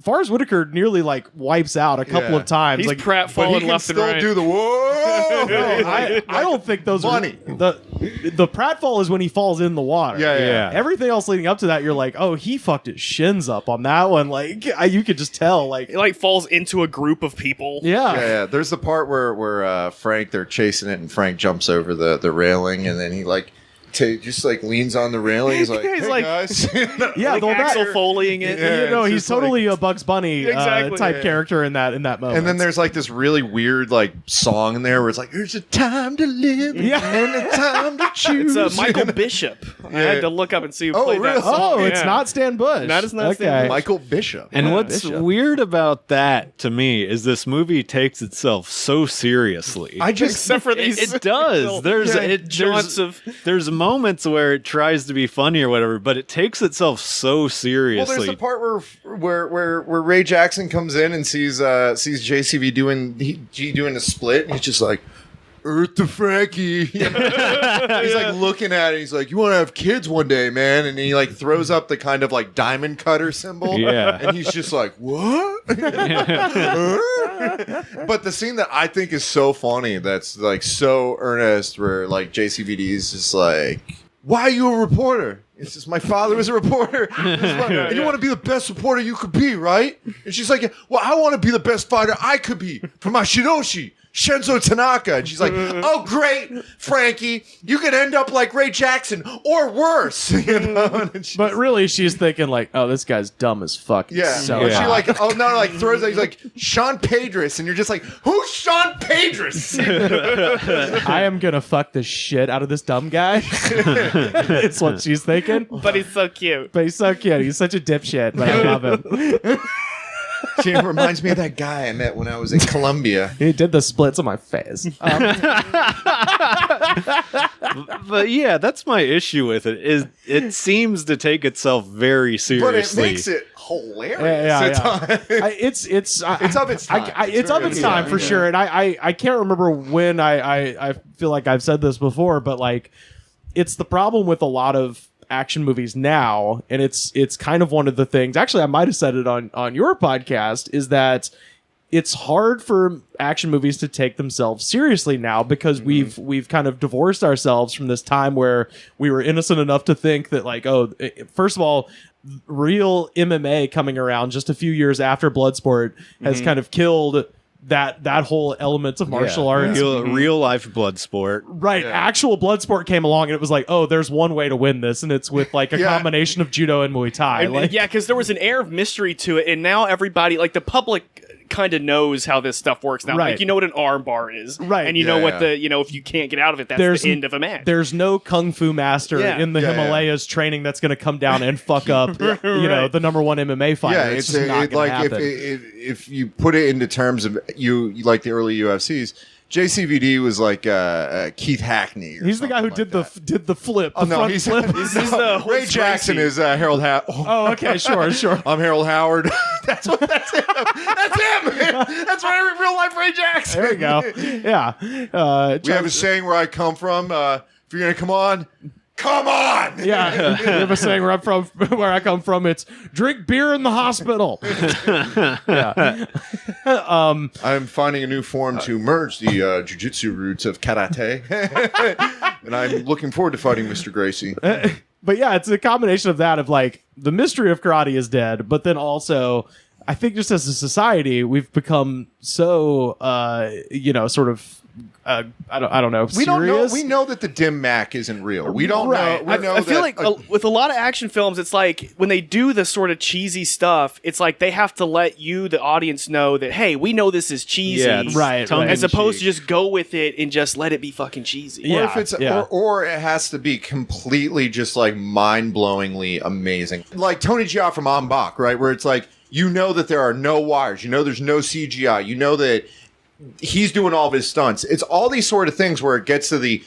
Forrest Whitaker nearly like wipes out a couple of times. He's like pratfalling left and right. Do the whoa. I don't think those Funny. The pratfall is when he falls in the water. Yeah. Everything else leading up to that, you're like, oh, he fucked his shins up on that one. Like you could just tell. Like it like falls into a group of people. Yeah. There's the part where Frank, they're chasing it and Frank jumps over the railing and then he like just like leans on the railing. He's like, He's hey like- guys. Yeah, Like well, Axel Foleying it. Yeah, he's it's just totally a Bugs Bunny Exactly. type character in that moment. And then there's like this really weird like song in there where it's like, there's a time to live and a time to choose. It's Michael Bishop. I had to look up and see who played that song. Oh, it's Yeah. not Stan Bush. That is not Stan Bush. Michael Bishop. And what's weird about that to me is this movie takes itself so seriously. Except for these, It does. There's moments where it tries to be funny or whatever, but it takes itself so Well, seriously. there's the part where Ray Jackson comes in and sees JCV doing a split, and he's just like, Earth to Frankie. He's like looking at it. He's like, you want to have kids one day, man? And he like throws up the kind of like diamond cutter symbol. Yeah. And he's just like, what? But the scene that I think is so funny, that's like so earnest, where like JCVD is just like, why are you a reporter? It's just, my father was a reporter. And you want to be the best reporter you could be, right? And she's like, well, I want to be the best fighter I could be for my Shidoshi. Shinzo Tanaka. And she's like, oh, great, Frankie. You could end up like Ray Jackson or worse. You know? But really, she's thinking like, oh, this guy's dumb as fuck. Yeah. So Or she like, oh, no, like throws he's like, Sean Pedris. And you're just like, who's Sean Pedris? I am going to fuck the shit out of this dumb guy. It's what she's thinking. But he's so cute. He's such a dipshit, but I love him. She reminds me of that guy I met when I was in Colombia. He did the splits on my face. But yeah, that's my issue with it. Is it seems to take itself very seriously, but it makes it hilarious. It's of its time. It's of its time for sure. And I can't remember when I feel like I've said this before, but like it's the problem with a lot of action movies now, and it's kind of one of the things, actually I might have said it on your podcast, is that it's hard for action movies to take themselves seriously now because we've kind of divorced ourselves from this time where we were innocent enough to think that like, oh, first of all, real MMA coming around just a few years after Bloodsport has kind of killed that whole element of martial arts. Real life Bloodsport. Right. Yeah. Actual Bloodsport came along and it was like, oh, there's one way to win this, and it's with like a combination of judo and Muay Thai. And, yeah, because there was an air of mystery to it, and now everybody, like the public kind of knows how this stuff works now. Right. Like, you know what an arm bar is. Right. And you know what the, if you can't get out of it, that's the end of a match. There's no kung fu master in the Himalayas training that's going to come down and fuck up, the number one MMA fighter. Yeah, it's just not going to happen. If you put it into terms of you like the early UFCs, JCVD was like Keith Hackney. He's the guy who did the flip. Oh no, he's the Ray Jackson is Harold Howard. Oh, okay, sure. I'm Harold Howard. That's him. That's him. That's my real life Ray Jackson. There you go. Yeah. We have a saying where I come from. If you're gonna come on. Yeah, we have a saying where I come from. It's drink beer in the hospital. I'm finding a new form to merge the jiu-jitsu roots of karate, and I'm looking forward to fighting Mr. Gracie. But yeah, it's a combination of that, of like the mystery of karate is dead, but then also I think just as a society we've become so sort of. I don't know. We don't know. We know that the dim mak isn't real. We don't know. We know I feel that, like with a lot of action films, it's like when they do this sort of cheesy stuff, it's like they have to let you, the audience, know that, hey, we know this is cheesy, right? As opposed to just go with it and just let it be fucking cheesy. Or if it's or it has to be completely just like mind-blowingly amazing, like Tony Jaa from On Bak, right? Where it's like that there are no wires, there's no CGI, that. He's doing all of his stunts. It's all these sort of things where it gets to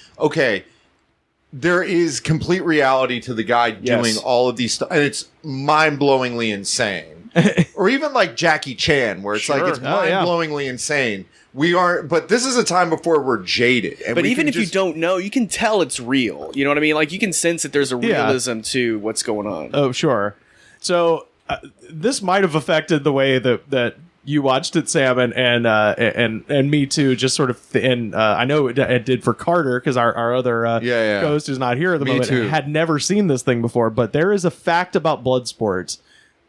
there is complete reality to the guy doing all of these stuff, and it's mind-blowingly insane. Or even like Jackie Chan, where it's like it's mind-blowingly insane. But this is a time before we're jaded. And but even if you don't know, you can tell it's real. You know what I mean? Like you can sense that there's a realism to what's going on. Oh, sure. So this might have affected the way that you watched it, Sam, and me too. Just sort of, and I know it did for Carter because our other host who's not here at the moment had never seen this thing before. But there is a fact about Bloodsport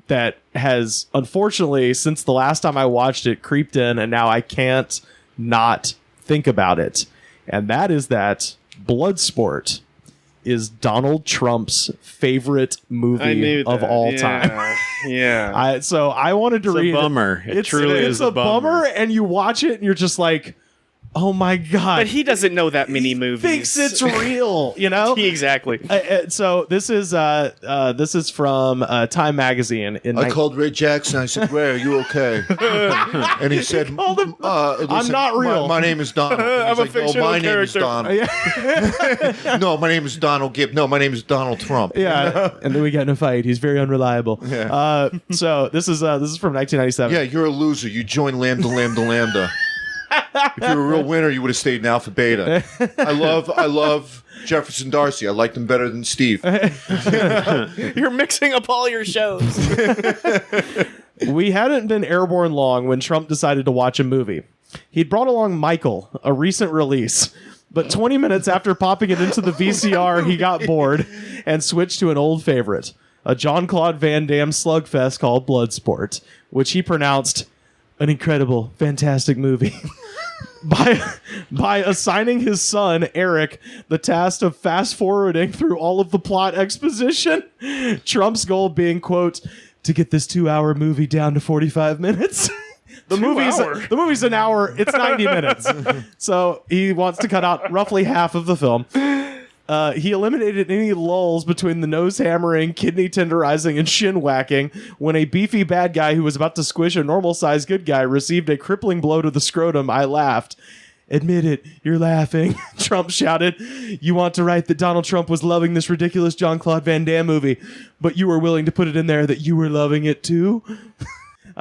that has, unfortunately, since the last time I watched it, creeped in, and now I can't not think about it. And that is that Bloodsport is Donald Trump's favorite movie of all time. Yeah. So I wanted to read. It's a bummer. It truly is a bummer. And you watch it and you're just like, oh my God. But he doesn't know that many movies. Thinks it's real, Exactly. So this is from Time Magazine. I called Ray Jackson. I said, Ray, are you okay? And he said, I'm not real. My name is Donald. I'm a fictional character. My name is Donald. No, my name is Donald Gibb. No, my name is Donald Trump. Yeah. And then we get in a fight. He's very unreliable. Yeah. So this is from 1997. Yeah, you're a loser. You joined Lambda Lambda Lambda. If you were a real winner, you would have stayed in Alpha Beta. I love Jefferson Darcy. I liked him better than Steve. You're mixing up all your shows. We hadn't been airborne long when Trump decided to watch a movie. He'd brought along Michael, a recent release. But 20 minutes after popping it into the VCR, he got bored and switched to an old favorite, a Jean-Claude Van Damme slugfest called Bloodsport, which he pronounced an incredible, fantastic movie. By assigning his son, Eric, the task of fast-forwarding through all of the plot exposition. Trump's goal being, quote, to get this 2-hour movie down to 45 minutes. The movie's an hour. It's 90 minutes. So he wants to cut out roughly half of the film. He eliminated any lulls between the nose hammering, kidney tenderizing, and shin whacking when a beefy bad guy who was about to squish a normal-sized good guy received a crippling blow to the scrotum. I laughed. Admit it, you're laughing, Trump shouted. You want to write that Donald Trump was loving this ridiculous Jean-Claude Van Damme movie, but you were willing to put it in there that you were loving it too?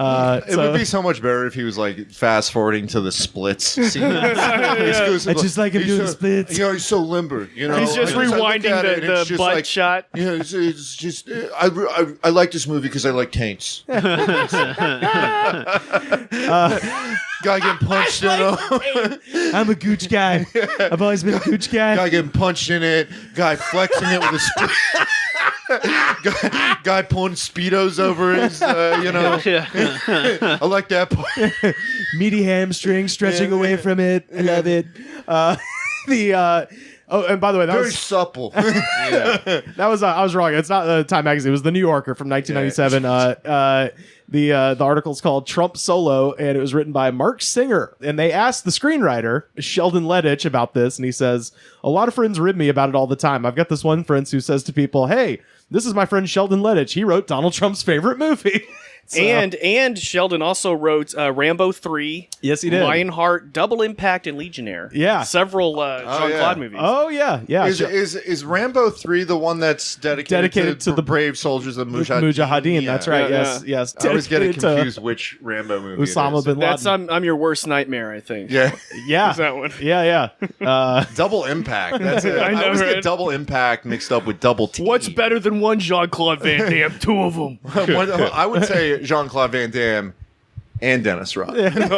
It would be so much better if he was like fast forwarding to the splits scene. I just like him doing the splits. You know, he's so limber. You know, he's just rewinding the butt shot. You know, it's just I like this movie because I like taints. Guy getting punched in it. I'm a gooch guy. I've always been a gooch guy. Guy getting punched in it. Guy flexing it with a split. Guy pulling Speedos over his, you know. I like that part. Meaty hamstring stretching away from it. I love it. Oh, and by the way, that very was supple. That was I was wrong. It's not Time Magazine. It was the New Yorker from 1997. The article's called Trump Solo, and it was written by Mark Singer. And they asked the screenwriter, Sheldon Lettich, about this, and he says, a lot of friends rib me about it all the time. I've got this one friend who says to people, hey, this is my friend Sheldon Lettich. He wrote Donald Trump's favorite movie. So. And Sheldon also wrote Rambo 3. Yes, he did. Lionheart, Double Impact, and Legionnaire. Yeah. Several Jean-Claude movies. Oh, yeah. Yeah. Is Rambo 3 the one that's dedicated to the brave soldiers of Mujahideen? Yeah. That's right. Yeah. Yes. I always get confused which Rambo movie Osama bin Laden. That's I'm your worst nightmare, I think. Yeah. Yeah. Is that one? Yeah. Double Impact. That's it. I always get Double Impact mixed up with Double T. What's better than one Jean-Claude Van Damme? Two of them. I would say Jean-Claude Van Damme and Dennis Rodman. But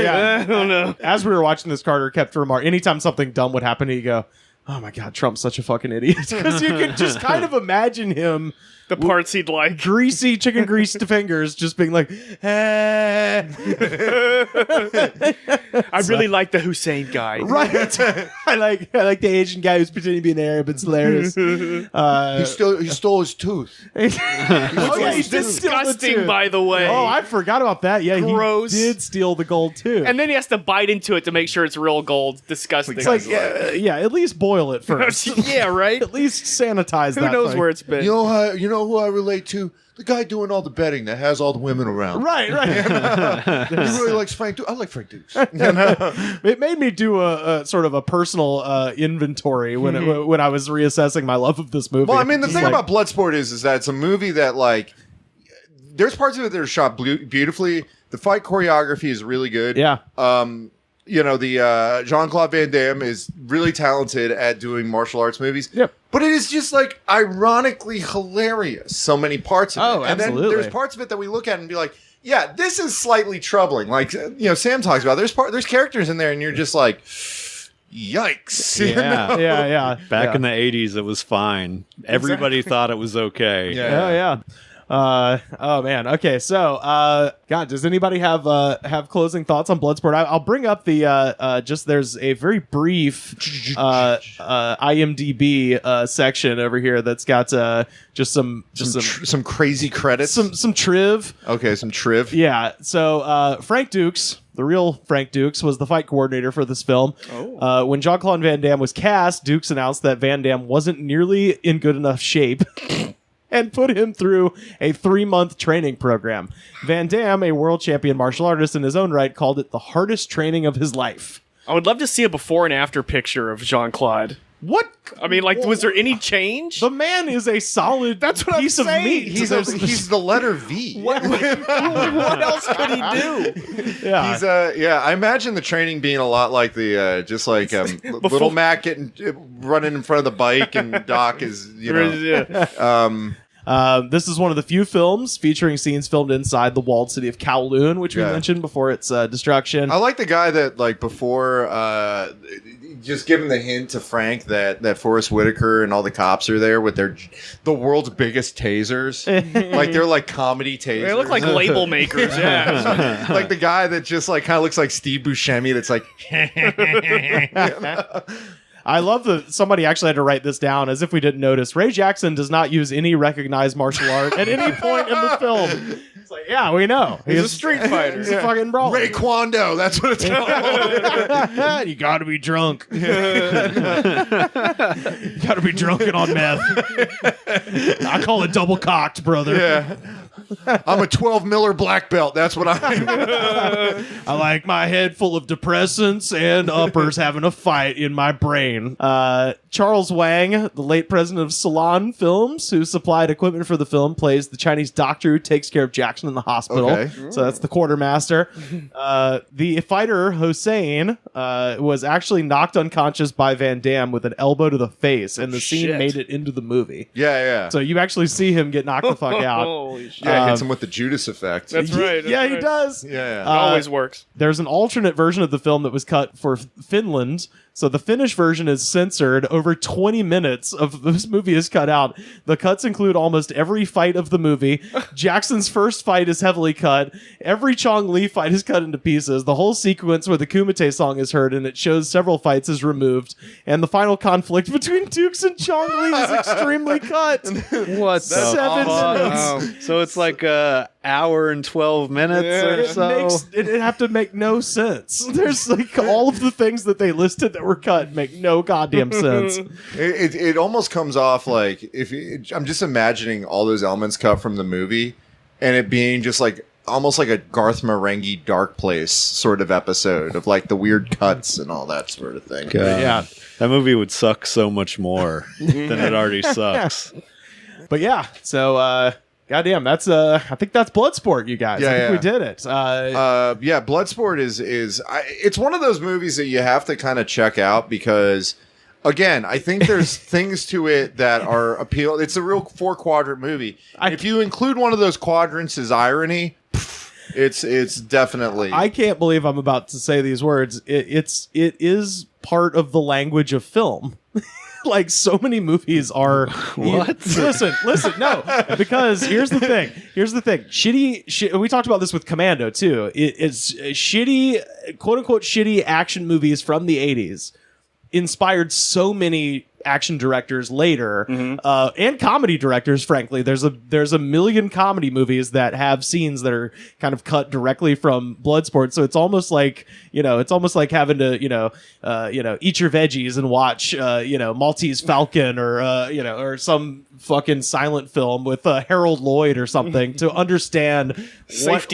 yeah, I don't know. As we were watching this, Carter kept remarking, anytime something dumb would happen, he'd go, oh my God, Trump's such a fucking idiot. Because you could just kind of imagine him. The parts he'd like. Greasy chicken grease to fingers, just being like, I really like the Hussein guy. Right. I like the Asian guy who's pretending to be an Arab. It's hilarious. He stole his tooth. He's disgusting, by the way. Oh, I forgot about that. Yeah, gross. He did steal the gold too. And then he has to bite into it to make sure it's real gold. Disgusting. It's like, yeah, at least boil it first. Yeah, right? At least sanitize that. Who knows thing. where it's been? You know who I relate to? The guy doing all the betting that has all the women around. Right. He really likes Frank Dukes. I like Frank Dukes. It made me do a sort of a personal inventory when I was reassessing my love of this movie. Well, I mean, the thing about Bloodsport is that it's a movie that, like, there's parts of it that are shot beautifully. The fight choreography is really good. Yeah. You know, the Jean-Claude Van Damme is really talented at doing martial arts movies. Yep. But it is just, like, ironically hilarious. So many parts of it. Oh, absolutely. And then there's parts of it that we look at and be like, yeah, this is slightly troubling. Like, you know, Sam talks about there's characters in there and you're just like, yikes. Yeah. You know? Yeah. Back in the 80s, it was fine. Everybody thought it was okay. Yeah. Oh man. Okay. So, God, does anybody have closing thoughts on Bloodsport? I'll bring up the there's a very brief IMDb section over here that's got some crazy credits, some triv. Okay, some triv. Yeah. So Frank Dukes. The real Frank Dukes was the fight coordinator for this film. Oh. When Jean-Claude Van Damme was cast, Dukes announced that Van Damme wasn't nearly in good enough shape and put him through a 3-month training program. Van Damme, a world champion martial artist in his own right, called it the hardest training of his life. I would love to see a before and after picture of Jean-Claude. What? I mean, like, was there any change? The man is a solid piece of meat. He's the letter V. What else could he do? Yeah. I imagine the training being a lot like the Little Mac running in front of the bike and Doc is, you know. This is one of the few films featuring scenes filmed inside the walled city of Kowloon, which we mentioned before its destruction. I like the guy that, like, before, just giving the hint to Frank that Forrest Whitaker and all the cops are there with the world's biggest tasers. Like, they're like comedy tasers. They look like label makers, yeah. Like the guy that just like kind of looks like Steve Buscemi that's like... I love that somebody actually had to write this down as if we didn't notice. Ray Jackson does not use any recognized martial art at any point in the film. It's like, yeah, we know. He's a street fighter. He's a fucking brawler. Ray Kwando, that's what it's called. You gotta be drunk. You gotta be drunken on meth. I call it double cocked, brother. Yeah. I'm a 12 Miller black belt. That's what I'm. I like my head full of depressants and uppers having a fight in my brain. Charles Wang, the late president of Salon Films, who supplied equipment for the film, plays the Chinese doctor who takes care of Jackson in the hospital. Okay. So that's the quartermaster. The fighter, Hossein, was actually knocked unconscious by Van Damme with an elbow to the face, and the scene made it into the movie. Yeah. So you actually see him get knocked the fuck out. Holy shit. Yeah, hits him with the Judas effect. That's right. He does. Yeah. It always works. There's an alternate version of the film that was cut for Finland. So the Finnish version is censored. Over 20 minutes of this movie is cut out. The cuts include almost every fight of the movie. Jackson's first fight is heavily cut. Every Chong Li fight is cut into pieces. The whole sequence where the Kumite song is heard and it shows several fights is removed. And the final conflict between Dukes and Chong Li is extremely cut. What? 7 minutes. So it's like hour and 12 minutes or so. It'd have to make no sense. There's like all of the things that they listed that were cut make no goddamn sense. It almost comes off like I'm just imagining all those elements cut from the movie and it being just like almost like a Garth Marenghi Dark Place sort of episode of like the weird cuts and all that sort of thing. Yeah. That movie would suck so much more than it already sucks. But yeah, so goddamn, that's I think that's Bloodsport, you guys. Yeah, I think we did it. Yeah, Bloodsport is it's one of those movies that you have to kind of check out because, again, I think there's things to it that are appeal. It's a real 4-quadrant movie. If you include one of those quadrants as irony, it's definitely. I can't believe I'm about to say these words. It is part of the language of film. Like so many movies are. What? Listen, no, because here's the thing. Shitty. We talked about this with Commando too. It's shitty, quote unquote, shitty action movies from the 80s inspired so many action directors later, and comedy directors. Frankly, there's a million comedy movies that have scenes that are kind of cut directly from Bloodsport. So it's almost like having to eat your veggies and watch Maltese Falcon or some fucking silent film with Harold Lloyd or something to understand what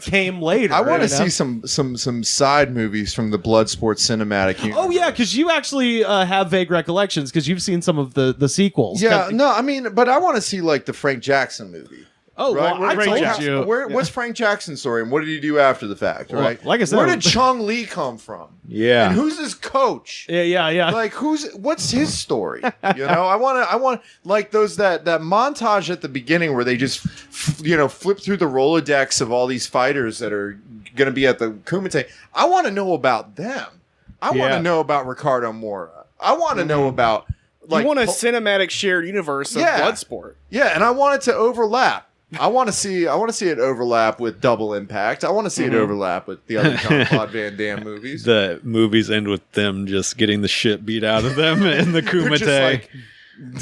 came later. I want to see some side movies from the Bloodsport cinematic universe. Oh yeah, because you actually have vague recollections because you've seen some of the sequels. Yeah, no, I mean, but I want to see like the Frank Jackson movie. Oh, right? Well, I told you. What's Frank Jackson's story and what did he do after the fact, right? Like I said, where did Chong Li come from? Yeah. And who's his coach? Yeah. Like what's his story? I want like those that montage at the beginning where they just flip through the Rolodex of all these fighters that are going to be at the Kumite. I want to know about them. I want to know about Ricardo Mora. I want to know about you want a cinematic shared universe of Bloodsport. Yeah, and I want it to overlap. I want to see it overlap with Double Impact. I want to see it overlap with the other Jean-Claude Van Damme movies. The movies end with them just getting the shit beat out of them in the Kumite.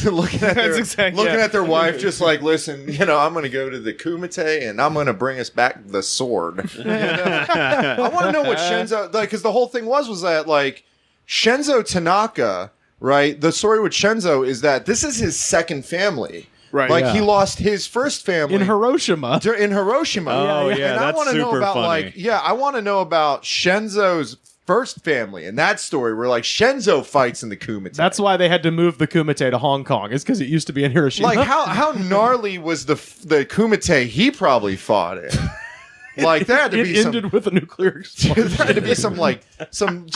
Looking at their wife, just like, listen, I'm going to go to the Kumite and I'm going to bring us back the sword. I want to know what Shenzo, because the whole thing was that like Shenzo Tanaka, right? The story with Shenzo is that this is his second family. Right. Like he lost his first family in Hiroshima. Oh yeah, and that's I want to know about funny. I want to know about Shenzo's first family and that story where like Shenzo fights in the Kumite. That's why they had to move the Kumite to Hong Kong. It's because it used to be in Hiroshima. Like how gnarly was the Kumite he probably fought in? Like there had to be ended with a nuclear explosion. There had to be some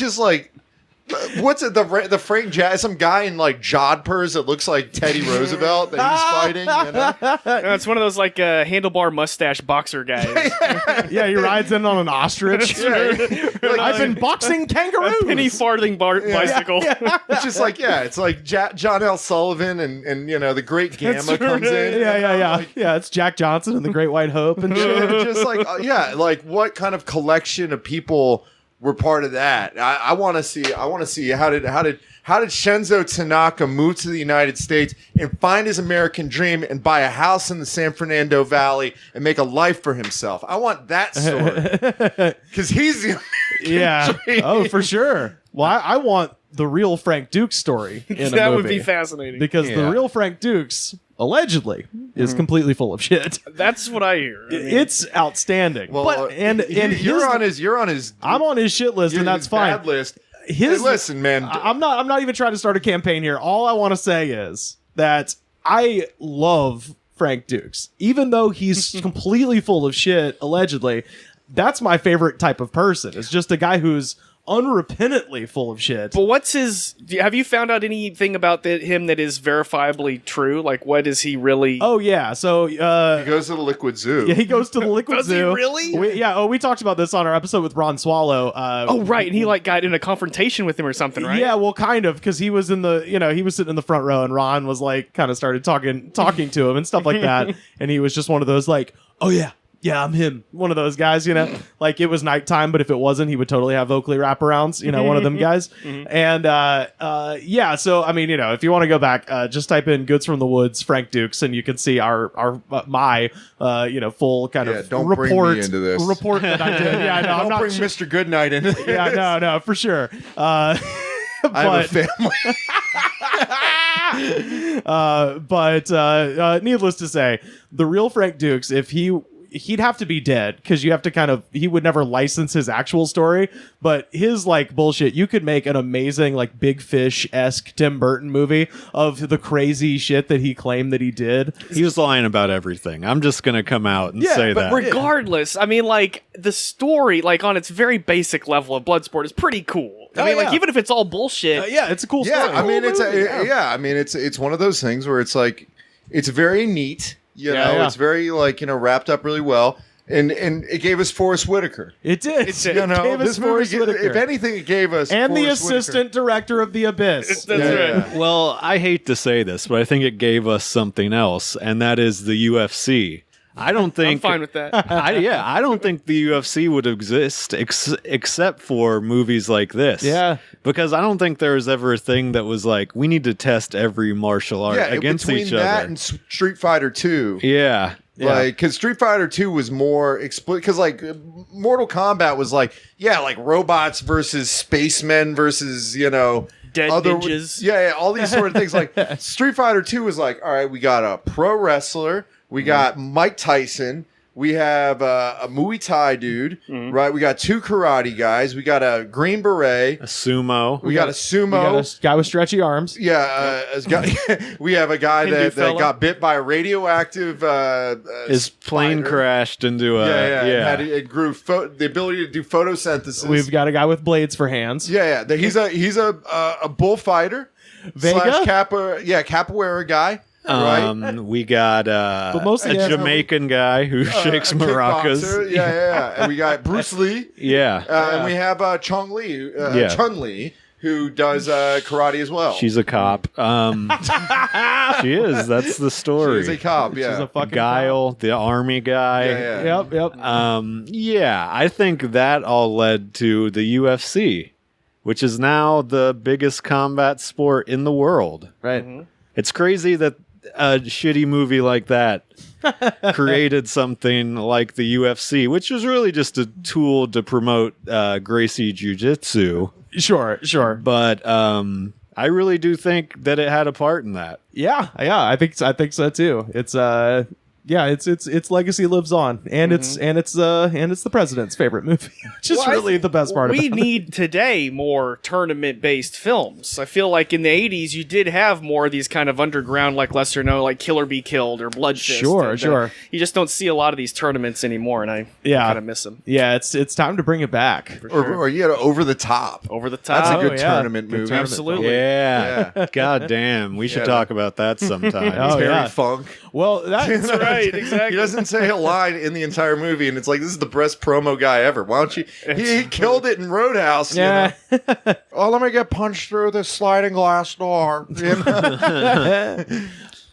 What's it? The Frank Jazz, some guy in like jodhpurs that looks like Teddy Roosevelt that he's fighting. You know? No, it's one of those like handlebar mustache boxer guys. Yeah, he rides in on an ostrich. I've been boxing kangaroos. A penny farthing bicycle. Yeah. It's just like it's like John L. Sullivan and the Great Gamma comes in. Yeah. It's Jack Johnson and the Great White Hope and shit. Just like like what kind of collection of people were part of that? I want to see how did Shinzo Tanaka move to the United States and find his American dream and buy a house in the San Fernando Valley and make a life for himself. I want that story because he's the American dream. Oh, for sure. Well, I want the real Frank Dukes story in a movie. That would be fascinating because the real Frank Dukes allegedly is completely full of shit. That's what I hear. It's outstanding. Well, but you're on his. I'm on his shit list, and that's fine. Bad list. Hey, listen, man. I'm not even trying to start a campaign here. All I want to say is that I love Frank Dukes, even though he's completely full of shit. Allegedly, that's my favorite type of person. It's just a guy who's unrepentantly full of shit. But have you found out anything about him that is verifiably true? Like, what is he really? Oh yeah, so he goes to the Liquid Zoo. Yeah, he goes to the Liquid Zoo. Does he really? We talked about this on our episode with Ron Swallow. Right, and he like got in a confrontation with him or something, right? Yeah, well, kind of, because he was he was sitting in the front row, and Ron was like kind of started talking to him and stuff like that, and he was just one of those like, oh yeah, I'm him. One of those guys, like it was nighttime, but if it wasn't, he would totally have Oakley wraparounds, one of them guys. And, so, I mean, if you want to go back, just type in Goods from the Woods, Frank Dukes, and you can see my full kind of don't report. Bring me into this. Report that I did. Yeah, no, don't bring Mr. Goodnight into this. Yeah, no, for sure. I have a family. Needless to say, the real Frank Dukes, if he'd have to be dead, because you have to he would never license his actual story, but his like bullshit, you could make an amazing like Big Fish-esque Tim Burton movie of the crazy shit that he claimed that he did. He was lying about everything. I'm just gonna come out and say but that. Regardless, I mean, like the story, like on its very basic level of Bloodsport, is pretty cool. I mean, like even if it's all bullshit, it's a cool story. I mean, it's one of those things where it's like it's very neat. It's very wrapped up really well, and it gave us Forrest Whitaker. It did. It gave us Forrest Whitaker. If anything, it gave us and Forrest the assistant director of The Abyss. That's right. Well, I hate to say this, but I think it gave us something else, and that is the UFC. I don't think I'm fine with that. I don't think the UFC would exist except for movies like this. Yeah, because I don't think there was ever a thing that was like we need to test every martial art against each other. Between that and Street Fighter 2. Yeah. Because Street Fighter 2 was more explicit. Because like Mortal Kombat was like robots versus spacemen versus dead ninjas. Yeah, all these sort of things. Like Street Fighter 2 was like, all right, we got a pro wrestler. We got Mike Tyson. We have a Muay Thai dude, right? We got two karate guys. We got a Green Beret. A sumo. We got a sumo. We got a guy with stretchy arms. Yeah. We have a guy that got bit by a radioactive... his plane crashed into a... Yeah. It grew the ability to do photosynthesis. We've got a guy with blades for hands. Yeah. He's a bullfighter. Vega? Capoeira guy. Right. We got a Jamaican guy who shakes maracas. Yeah. And we got Bruce Lee. And we have Chun-Li, who does karate as well. She's a cop. She is. That's the story. She's a cop. Yeah. She's a fucking Guile, cop. the army guy. Yeah. Yep. I think that all led to the UFC, which is now the biggest combat sport in the world. Right. Mm-hmm. It's crazy that a shitty movie like that created something like the UFC, which was really just a tool to promote Gracie Jiu-Jitsu. Sure. But I really do think that it had a part in that. Yeah, I think so too. It's its legacy lives on, and it's the president's favorite movie, which is really the best part. We about need today more tournament-based films. I feel like in the 80s you did have more of these kind of underground, like lesser known, like Kill or Be Killed or Blood Fist. Sure. You just don't see a lot of these tournaments anymore, and I kind of miss them. Yeah, it's time to bring it back. Or you know, Over the Top. Over the Top. That's a good tournament movie. Absolutely. Yeah. God damn. We should talk about that sometime. Terry Funk. Well, that's right. Exactly. He doesn't say a line in the entire movie, and it's like, this is the best promo guy ever. Why don't you? He killed it in Roadhouse. Yeah. You know? Oh, let me get punched through this sliding glass door. You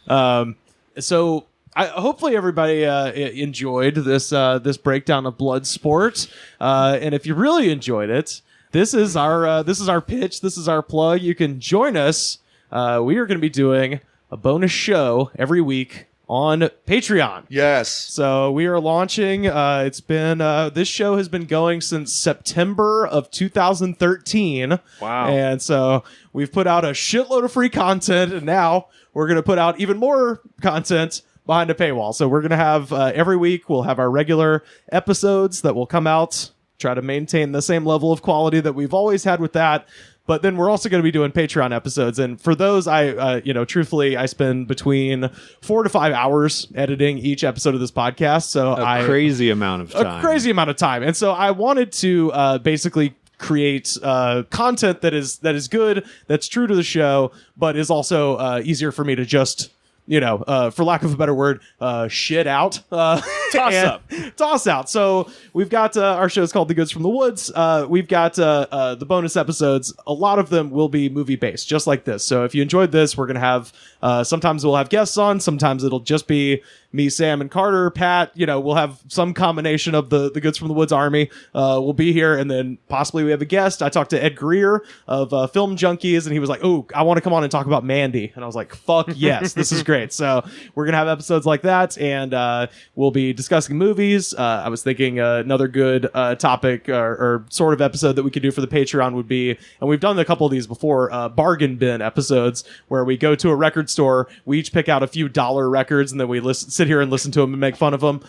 know? So hopefully everybody enjoyed this breakdown of Bloodsport, and if you really enjoyed it, this is our pitch. This is our plug. You can join us. We are going to be doing a bonus show every week on Patreon. Yes. So we are launching. It's been this show has been going since September of 2013. Wow. And so we've put out a shitload of free content, and now we're going to put out even more content behind a paywall. So we're going to have every week we'll have our regular episodes that will come out, try to maintain the same level of quality that we've always had with that. But then we're also going to be doing Patreon episodes. And for those, truthfully, I spend between 4 to 5 hours editing each episode of this podcast. So a crazy amount of time. And so I wanted to basically create content that is good, that's true to the show, but is also easier for me to just, for lack of a better word, shit out. Toss out. So we've got our show's called The Goods from the Woods. We've got the bonus episodes. A lot of them will be movie-based, just like this. So if you enjoyed this, we're going to have, sometimes we'll have guests on. Sometimes it'll just be me, Sam, and Carter. Pat, we'll have some combination of the Goods from the Woods army. We'll be here, and then possibly we have a guest. I talked to Ed Greer of Film Junkies, and he was like, "Oh, I want to come on and talk about Mandy." And I was like, "Fuck yes, this is great." So we're gonna have episodes like that, and we'll be discussing movies. I was thinking another good topic or sort of episode that we could do for the Patreon would be, and we've done a couple of these before, bargain bin episodes where we go to a record store, we each pick out a few dollar records, and then we sit here and listen to them and make fun of them,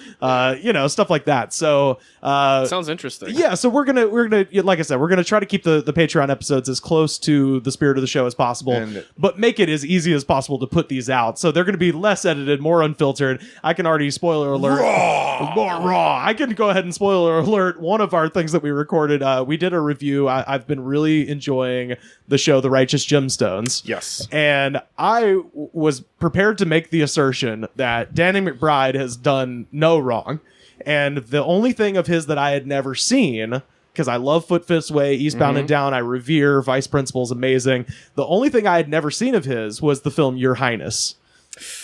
stuff like that. So sounds interesting. Yeah, so we're gonna like I said, we're gonna try to keep the Patreon episodes as close to the spirit of the show as possible, but make it as easy as possible to put these out. So they're gonna be less edited, more unfiltered. I can already spoiler alert, more raw. I can go ahead and spoiler alert one of our things that we recorded. We did a review. I've been really enjoying the show, The Righteous Gemstones. Yes, and I was prepared to make the assertion that Danny McBride has done no wrong, and the only thing of his that I had never seen, because I love Foot Fist Way, Eastbound and Down, I revere Vice Principal's amazing. The only thing I had never seen of his was the film Your Highness.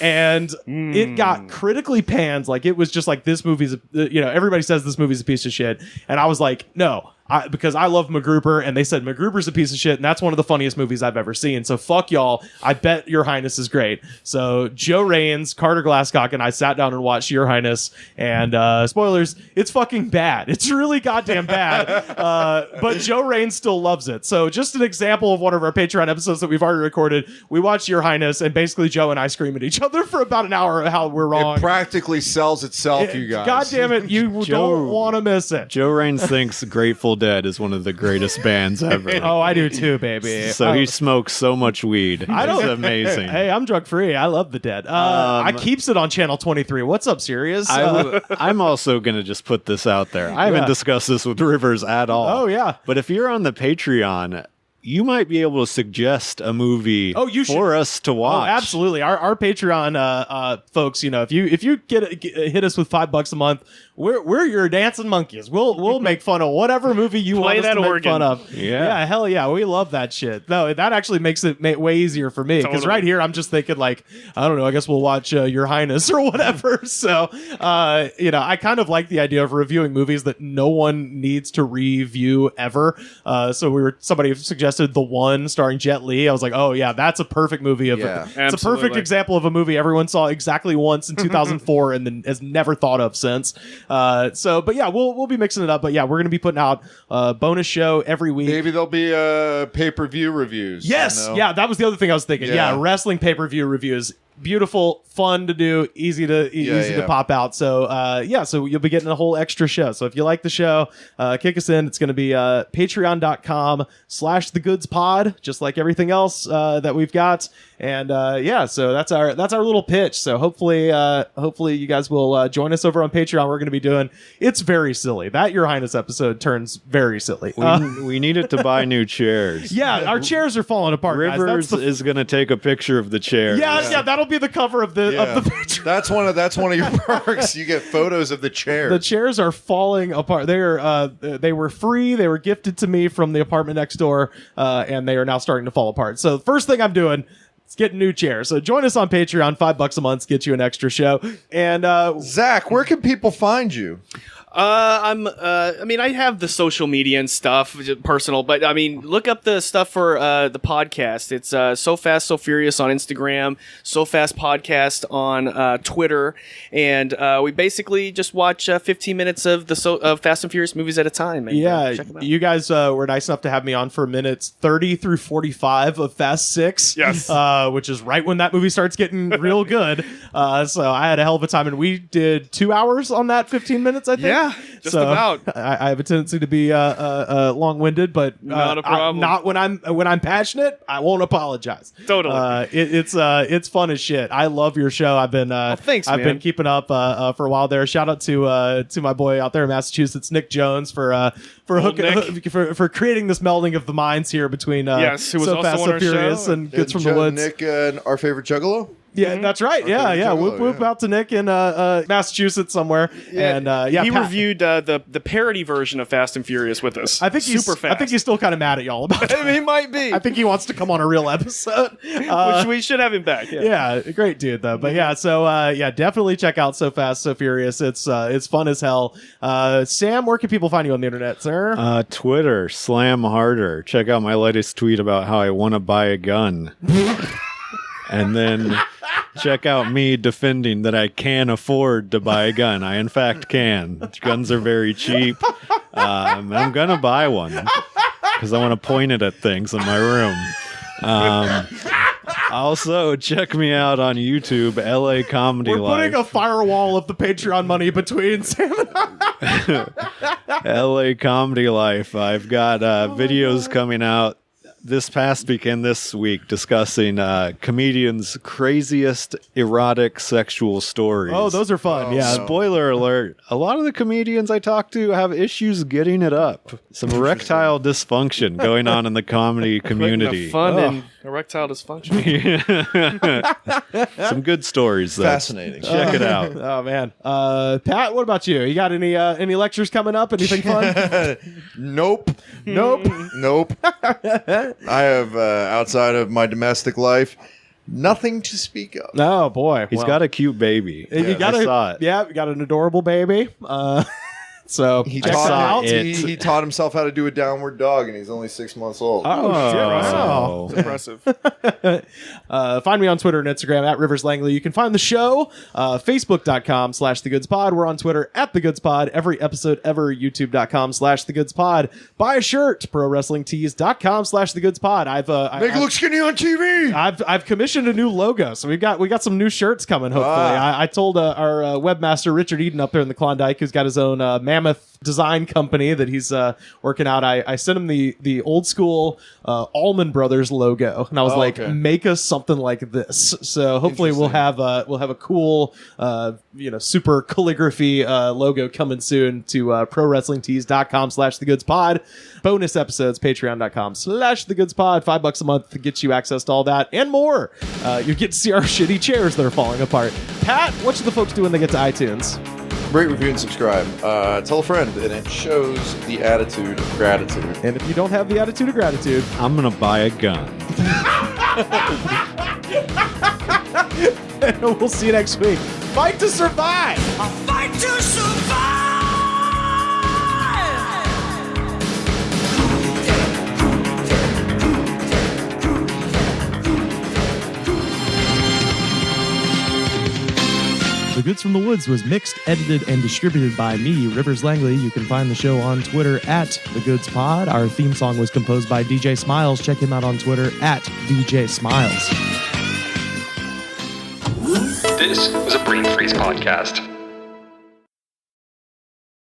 And it got critically panned. Like, it was just like, this movie's, everybody says this movie's a piece of shit. And I was like, no, because I love MacGruber, and they said MacGruber's a piece of shit, and that's one of the funniest movies I've ever seen. So fuck y'all. I bet Your Highness is great. So Joe Raines, Carter Glasscock, and I sat down and watched Your Highness, and spoilers, it's fucking bad. It's really goddamn bad. But Joe Raines still loves it. So just an example of one of our Patreon episodes that we've already recorded. We watched Your Highness, and basically Joe and I scream at each other for about an hour of how we're wrong. It practically sells itself, you guys. God damn it, you don't want to miss it. Joe Raines thinks Grateful Dead is one of the greatest bands ever. Oh, I do too, baby. So he smokes so much weed. It's amazing. Hey, I'm drug free. I love the Dead. I keeps it on channel 23. What's up, Sirius? I'm also going to just put this out there. I haven't discussed this with Rivers at all. Oh, yeah. But if you're on the Patreon, you might be able to suggest a movie for us to watch. Oh, absolutely. Our Patreon folks, if you hit us with $5 a month, we're your dancing monkeys. We'll make fun of whatever movie you want us to make fun of. Yeah, hell yeah, we love that shit. No, that actually makes it way easier for me, because right here I'm just thinking like, I don't know, I guess we'll watch Your Highness or whatever. So I kind of like the idea of reviewing movies that no one needs to review ever. So somebody suggested The One starring Jet Li. I was like, oh yeah, that's a perfect movie it's a perfect example of a movie everyone saw exactly once in 2004 and then has never thought of since. But yeah, we'll be mixing it up. But yeah, we're gonna be putting out a bonus show every week. Maybe there'll be pay-per-view reviews. Yes, yeah, that was the other thing I was thinking. Yeah, wrestling pay-per-view reviews. beautiful, fun to do, easy to pop out. So so you'll be getting a whole extra show. So if you like the show, kick us in. It's going to be patreon.com/thegoodspod, just like everything else that we've got. And so that's our little pitch. So hopefully you guys will join us over on Patreon. We're going to be doing It's Very Silly. That Your Highness episode turns very silly. We needed to buy new chairs. Yeah, our chairs are falling apart. Rivers is going to take a picture of the chair. Yeah, that'll be the cover of the picture. That's one of your perks. You get photos of the chairs. The chairs are falling apart. They were free. They were gifted to me from the apartment next door, and they are now starting to fall apart. So the first thing I'm doing is getting new chairs. So join us on Patreon. $5 a month gets you an extra show. And Zach, where can people find you? I have the social media and stuff, personal, but I mean, look up the stuff for the podcast. It's So Fast, So Furious on Instagram, So Fast Podcast on Twitter, and we basically just watch 15 minutes of of Fast and Furious movies at a time. And, check them out. You guys were nice enough to have me on for minutes 30 through 45 of Fast 6. Yes. Which is right when that movie starts getting real good. So I had a hell of a time, and we did 2 hours on that 15 minutes, I think. Yeah. Just about. I have a tendency to be long-winded, but not a problem. Not when I'm passionate. I won't apologize. Totally. It's fun as shit. I love your show. I've been thanks, I've man. been keeping up for a while there. Shout out to my boy out there in Massachusetts, Nick Jones, for creating this melding of the minds here between who was So also Fast, on So our Furious show. and Goods from the Woods. Nick, our favorite Juggalo. Yeah, that's right. Yeah. Whoop out to Nick in Massachusetts somewhere. Yeah. And he reviewed the parody version of Fast and Furious with us. I think he's super fast. I think he's still kind of mad at y'all about it. He might be. I think he wants to come on a real episode. Which we should have him back. Yeah, great dude though. But so definitely check out So Fast, So Furious. It's fun as hell. Sam, where can people find you on the internet, sir? Twitter, Slam Harder. Check out my latest tweet about how I want to buy a gun. And then check out me defending that I can afford to buy a gun. I, in fact, can. Guns are very cheap. I'm going to buy one because I want to point it at things in my room. Also, check me out on YouTube, LA Comedy Life. We're putting a firewall of the Patreon money between Sam and I. LA Comedy Life. I've got videos coming out this past weekend, this week, discussing comedians' craziest erotic sexual stories. Oh, those are fun. Yeah. Spoiler alert. A lot of the comedians I talk to have issues getting it up. Some erectile dysfunction going on in the comedy community. Fun and erectile dysfunction. Some good stories, though. Fascinating. Check it out. Oh, man. Pat, what about you? You got any lectures coming up? Anything fun? Nope. I have, outside of my domestic life, nothing to speak of. Oh, boy. He's got a cute baby. I saw it. Yeah, we got an adorable baby. So he taught himself how to do a downward dog, and he's only 6 months old. Oh, shit. Impressive. Find me on Twitter and Instagram at Rivers Langley. You can find the show, Facebook.com/TheGoodsPod. We're on Twitter at TheGoodsPod. Every episode ever, YouTube.com/TheGoodsPod. Buy a shirt, ProWrestlingTees.com/TheGoodsPod. Make it look skinny on TV. I've commissioned a new logo, so we got some new shirts coming. Hopefully, I told our webmaster Richard Eden up there in the Klondike, who's got his own Mammoth design company that he's working out. I sent him the old school Allman Brothers logo, and I was make us something like this. So hopefully we'll have a cool super calligraphy logo coming soon to ProWrestlingTees.com/TheGoodsPod. Bonus episodes, Patreon.com/TheGoodsPod. $5 a month gets you access to all that and more. You get to see our shitty chairs that are falling apart. Pat, what should the folks do when they get to iTunes? Rate, review, and subscribe. Tell a friend, and it shows the attitude of gratitude. And if you don't have the attitude of gratitude, I'm going to buy a gun. And we'll see you next week. Fight to survive! A fight to survive! The Goods from the Woods was mixed, edited, and distributed by me, Rivers Langley. You can find the show on Twitter at TheGoodsPod. Our theme song was composed by DJ Smiles. Check him out on Twitter at DJ Smiles. This was a Brain Freeze podcast.